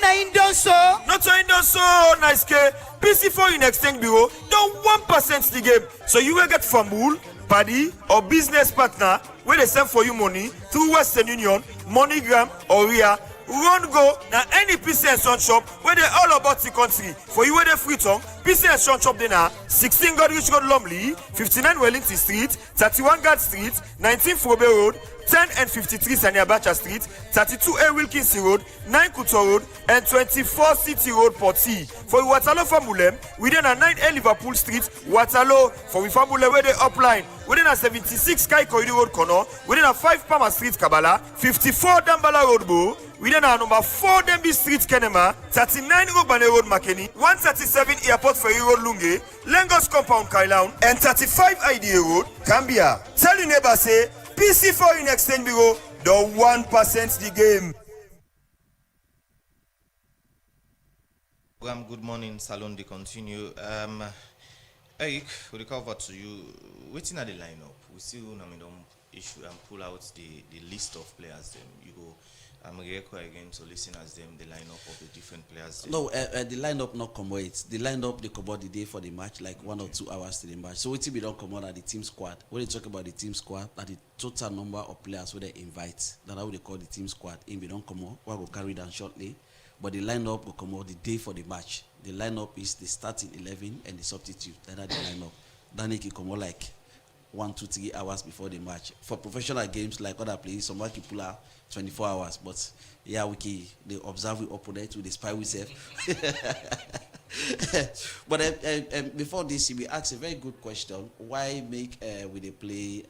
Not so nice K. PC Foreign Exchange Bureau don't 1% the game. So you will get from Bull, Paddy, or business partner where they send for you money through Western Union, MoneyGram, or RIA. Run go now any PC and Son shop where they all about the country. For you where they free tongue, PC and Son shop they now 16 Godrich Road Lumley, 59 Wellington Street, 31 Guard Street, 19 Frobe Road, 10 and 53 Saniabacha Street, 32A Wilkinson Road, 9 Kuto Road, and 24 City Road, Port C. For Waterloo Famulem, within a 9A Liverpool Street, Waterloo. For Famulem, where they upline, within a 76 Kai Corridor Road Corner, within a 5 Palmer Street, Kabbalah, 54 Dambala Road Bo, within a number 4 Denby Street, Kenema, 39 Robane Road, Makeni, 137 Airport Ferry Road, Lunge, Lagos Compound, Kailaun, and 35 IDA Road, Cambia. Tell your neighbor, say, PC Foreign Exchange Bureau, the 1% the game. Good morning, Salon. They continue. Eric, we recover to you. Waiting at the lineup. We still don't issue and pull out the list of players. Then you go. I'm again to listen as them the lineup of the different players. Them. No, the lineup not come wait. The lineup they come out the day for the match, like 1 or 2 hours to the match. So we don't come out at the team squad. When they talk about the team squad, that the total number of players who they invite. That's how they call the team squad. If we don't come out, we will carry down shortly. But the lineup will come out the day for the match. The lineup is the starting 11 and the substitute. That are the lineup. Then it can come out like 1, 2, 3 hours before the match. For professional games like other players, some can pull out 24 hours. But yeah, they observe we opponent, we spy we self. But before this, we asked a very good question. Why make will they play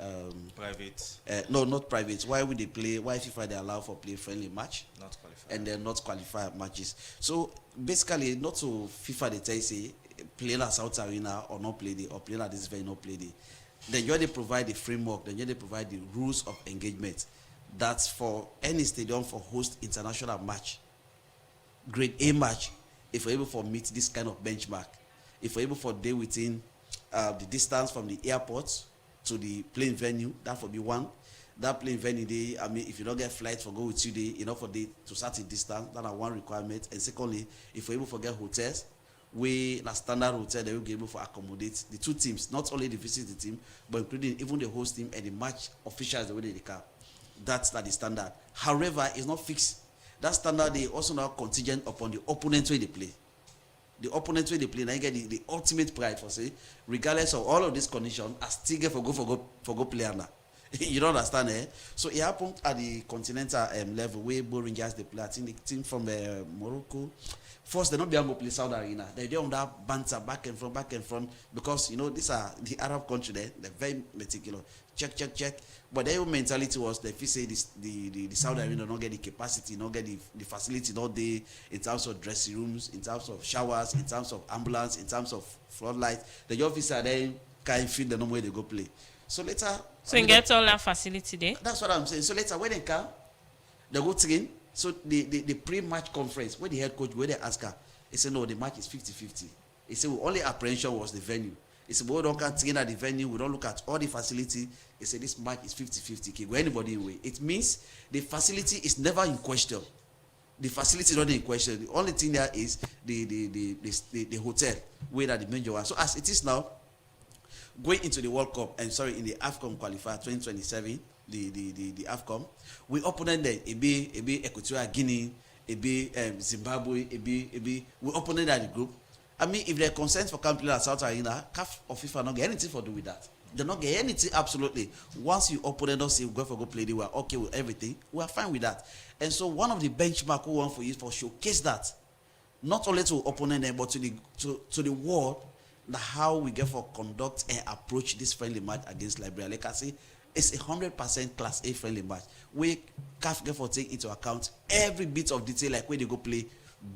private? No, not private. Why would they play? Why FIFA they allow for play friendly match? Not qualified. And then not qualified matches. So basically, not to FIFA they tell you say playing at South Arena or not play the or playing at this venue not play the. Then you they provide the framework. Then you they provide the rules of engagement. That's for any stadium for host international match, grade A match. If we're able to meet this kind of benchmark, if we're able to day within the distance from the airport to the playing venue, that will be one. That playing venue day, I mean, if you don't get flights for go with you day, enough for day to certain distance, that's one requirement. And secondly, if we're able to get hotels, we a standard hotel that will be able to accommodate the two teams, not only the visiting team, but including even the host team and the match officials the way they come. That's the standard. However, it's not fixed. That standard they also now contingent upon the opponent where they play. The opponent where they play, now you get the ultimate pride for say, regardless of all of these conditions, I still get for go play now. You don't understand, eh? So it happened at the continental level where Bo Rangers they play. I think the team from Morocco. First, they not be able to play South Arena. They don't that banter back and front because you know these are the Arab country there. They're very meticulous. Check. But their mentality was that if you say this, the South Arena don't get the capacity, not get the facility, not there in terms of dressing rooms, in terms of showers, in terms of ambulance, in terms of floodlights. The officer then can't feel the normal way they go play. So later. So you get all that facility there? That's what I'm saying. So later when they come, they go train. So the pre-match conference, where the head coach, where they ask her, he said, no, the match is 50-50. He said, well, only apprehension was the venue. He said, but we don't can't train at the venue. We don't look at all the facility. He said, this match is 50-50. Can go anybody away. It means the facility is never in question. The facility is not in question. The only thing there is the hotel, where that the major one. So as it is now, going into the World Cup, in the AFCON qualifier 2027, the AFCON, we opponent there, it be Equatorial Guinea, it be Zimbabwe, we opponent at the group. I mean, if they're concerned for coming at South Arena, CAF or FIFA not get anything for do with that. They not get anything absolutely. Once you opponent don't say go play, they were okay with everything. We are fine with that. And so one of the benchmark we want for you for showcase that, not only to opponent them, but to the world, how we get for conduct and approach this friendly match against Liberia. Like I say, it's 100% Class A friendly match. We can't get for take into account every bit of detail, like where they go play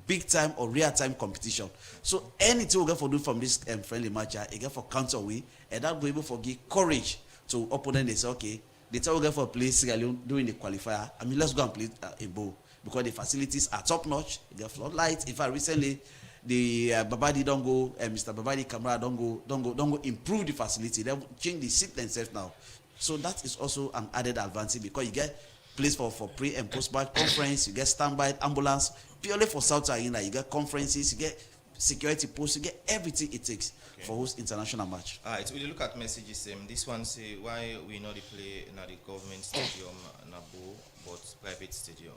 big time or real time competition. So anything we get for do from this friendly match, it get for counter away, and that will able for give courage to opponent. They say, okay, the time we get for play Sierra Leone during the qualifier. I mean, let's go and play a bowl because the facilities are top notch. You get floodlights. In fact, recently the Babadi don't go, Mr. Babadi Kamara don't go improve the facility. They change the seat themselves now. So that is also an added advantage because you get place for pre and post match conference, you get standby ambulance purely for South Arena, you get conferences, you get security posts, you get everything it takes for host international match. Alright, we look at messages. This one say why we not play in the government stadium Nabo but private stadium.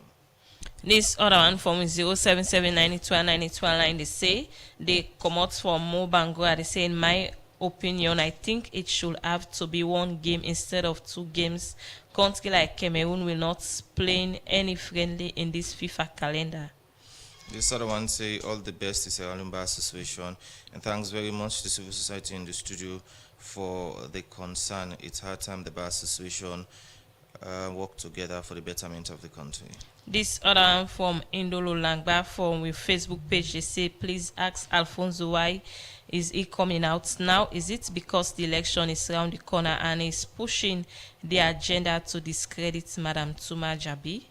This other one from 0779292 line they say they come out from Mobango. They say in my opinion, I think it should have to be one game instead of 2 games. Country like Cameroon will not play any friendly in this FIFA calendar. This other one say all the best is Sierra Leone Bar Association, and thanks very much to civil society in the studio for the concern. It's hard time the Bar Association work together for the betterment of the country. This other one from Indolo Langba from with Facebook page, they say, please ask Alfonso why is he coming out now? Is it because the election is around the corner and is pushing the agenda to discredit Madam Tuma Jabi?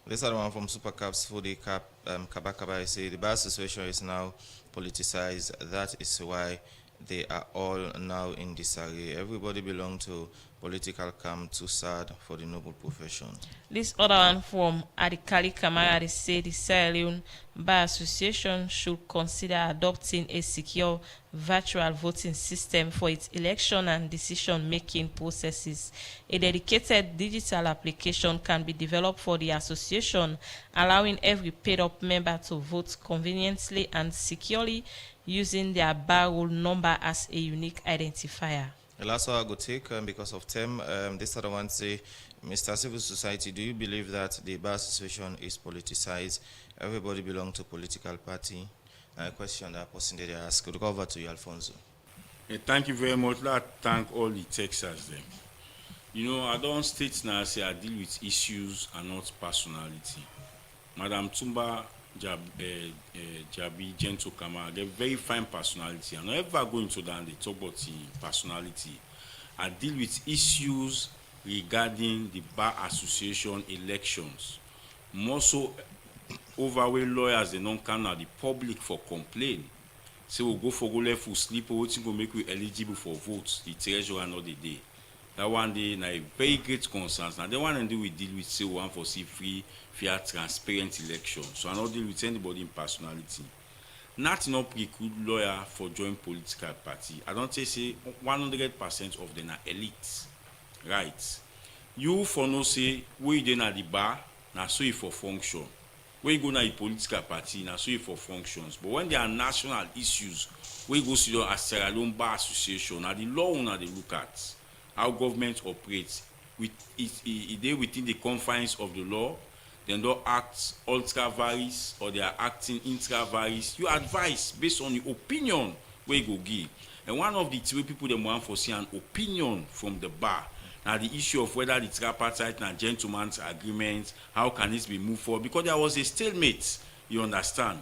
This other one from Supercaps for the Kabakaba, say the Bar Association is now politicized. That is why they are all now in disarray. Everybody belongs to political camp, too sad for the noble profession. This other one from Adikali Kamara, they say the Sierra Leone Bar Association should consider adopting a secure virtual voting system for its election and decision-making processes. A dedicated digital application can be developed for the association, allowing every paid-up member to vote conveniently and securely using their bar roll number as a unique identifier. The last one I go take because of time. This other one say, Mr. Civil Society, do you believe that the Bar Association is politicized? Everybody belongs to political party. A question that person that they ask. We'll go over to you, Alfonso. Thank you very much. Let thank all the Texans them. You know, I don't state now say I deal with issues and not personality. Madam Tumba Jabi Gentle Kama, they very fine personality. I'm not ever going to that they talk about the personality. I deal with issues regarding the Bar Association elections. More so overweight lawyers they don't come now the public for complain. Say we'll go for go left for sleep or waiting to make we eligible for votes, the treasurer not the day. That one day now a very great concerns. Now the one and do we deal with say one for see free, fair, transparent election. So I not deal with anybody in personality. Not preclude lawyer for join political party. I don't say 100% of them are elite. Right. You for no say where you then at the bar, now so you for function. Where you go na a political party, now so you for functions. But when there are national issues, where you go see as Sierra Leone Bar Association, now the law now they look at how government operates with they within the confines of the law, then don't act ultra vires or they are acting intra vires. You advise based on the opinion where you go give. And one of the three people them want for see an opinion from the bar. Now the issue of whether the tripartite and gentleman's agreement, how can this be moved forward? Because there was a stalemate, you understand.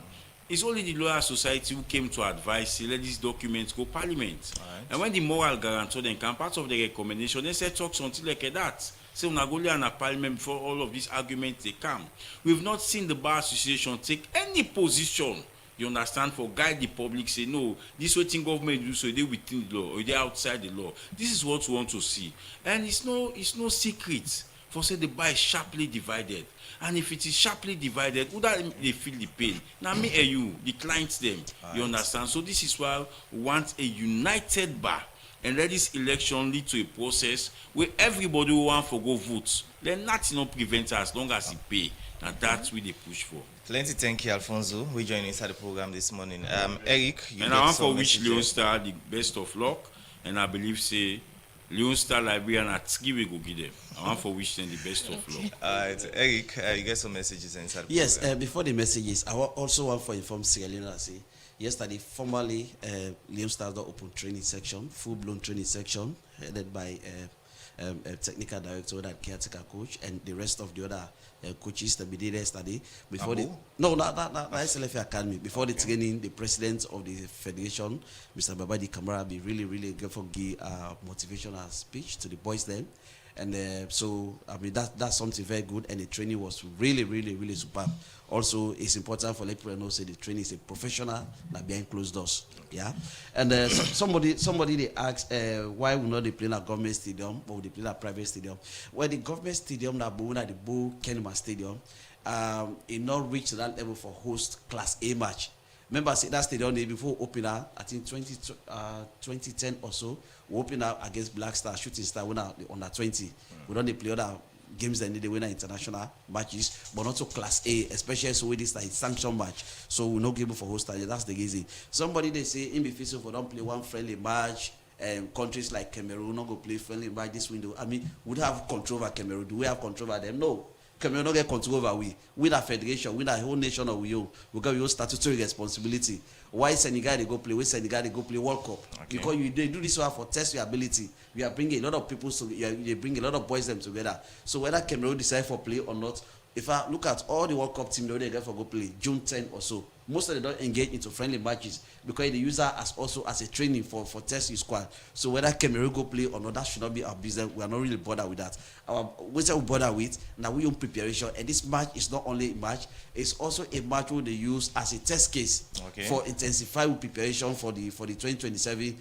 It's only the Lawyer Society who came to advise, say, let these documents go Parliament. Right. And when the moral guarantor then came, part of the recommendation, they said talks until like that. Say, Unagoli and a Parliament before all of these arguments they come. We've not seen the Bar Association take any position, you understand, for guide the public, say, no, this waiting government do so, they within the law, or they outside the law. This is what we want to see. And it's no secret for say the bar is sharply divided. And if it is sharply divided, would that they feel the pain? Now me and you, the clients them, you understand? So this is why we want a united bar and let this election lead to a process where everybody will want to go vote. Then nothing not prevent us as long as he pay. And that's what they push for. Plenty thank you, Alfonso. We joined inside the program this morning. Eric, you and I want to wish Leon Star the best of luck. And I believe say Leon Star Librarian at 3 we go give them. I want to wish them the best of luck. Eric, you get some messages inside the yes, program. Before the messages, I also want to inform Sierra Leone that say yesterday formally Leon Star open training section, full-blown training section headed by a technical director, that caretaker coach, and the rest of the other coaches that we did yesterday. Before that SLFA Academy. Before the training, the president of the federation, Mr. Babadi Kamara, be really grateful to give motivational speech to the boys then. And so, I mean, that's something very good, and the training was really superb. Also, it's important for people to know say the training is a professional, not behind closed doors. Yeah, and somebody they asked why we not they play at government stadium or they play at private stadium. Well, the government stadium that at the Bull Kenema Stadium, it not reached that level for host Class A match. Remember, see that stadium before opening up, I think 2010 or so, we opened up against Black Star, Shooting Star, winner under 20. We don't play other games that they win international matches, but not to Class A, especially so with this like sanction match. So we're not able for host. That's the easy. Somebody they say in the for don't play one friendly match countries like Cameroon not go play friendly by this window. I mean, would have control over Cameroon? Do we have control over them? No. Cameroon not get control over we. With our federation, with our whole nation of we got your statutory responsibility. Why Senegal they go play? Where Senegal they go play World Cup? Okay. Because they do this for test your ability. We are bringing a lot of people, so they bring a lot of boys them together. So whether Cameroon decide for play or not, if I look at all the World Cup team they get for go play June 10 or so, most of them don't engage into friendly matches because they use that as also as a training for test your squad. So whether Cameroon go play or not, that should not be our business. We are not really bothered with that. What we bother with now, we own preparation, and this match is not only a match; it's also a match where they use as a test case for intensified preparation for the 2027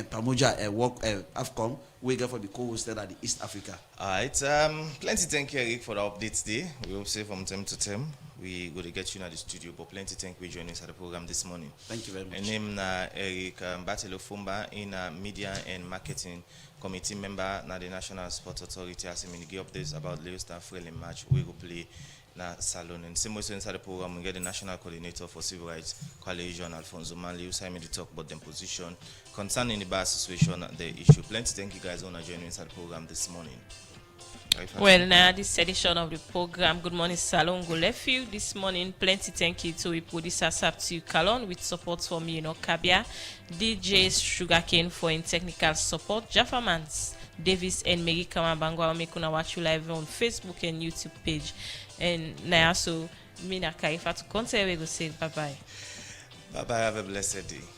Pamoja World AFCON. We get for the co-hosted at the East Africa. All right. Plenty thank you, Eric, for the updates today. We will say from time to time we go to get you in the studio, but plenty thank you for joining us at the program this morning. Thank you very much. My name is Eric Batelo Fumba, in Media and Marketing Committee member na the National Sports Authority. As we give updates about Leo Star friendly match we go play na Salon. And same way inside the program we get the National Coordinator for Civil Rights Coalition, Alfonso Manley, who signed me to talk about them position concerning the bar situation, the issue. Plenty thank you guys on joining inside the program this morning. Well, now this edition of the program, Good Morning Salon, go left you this morning. Plenty thank you to producer Saptu Kalon with support from Kabia, DJ Sugarcane for in technical support, Jaffa Mans, Davis and Mary Kamabangwa make una watch you live on Facebook and YouTube page. And now so Mina Kaifa to concert we go say bye bye. Bye bye, have a blessed day.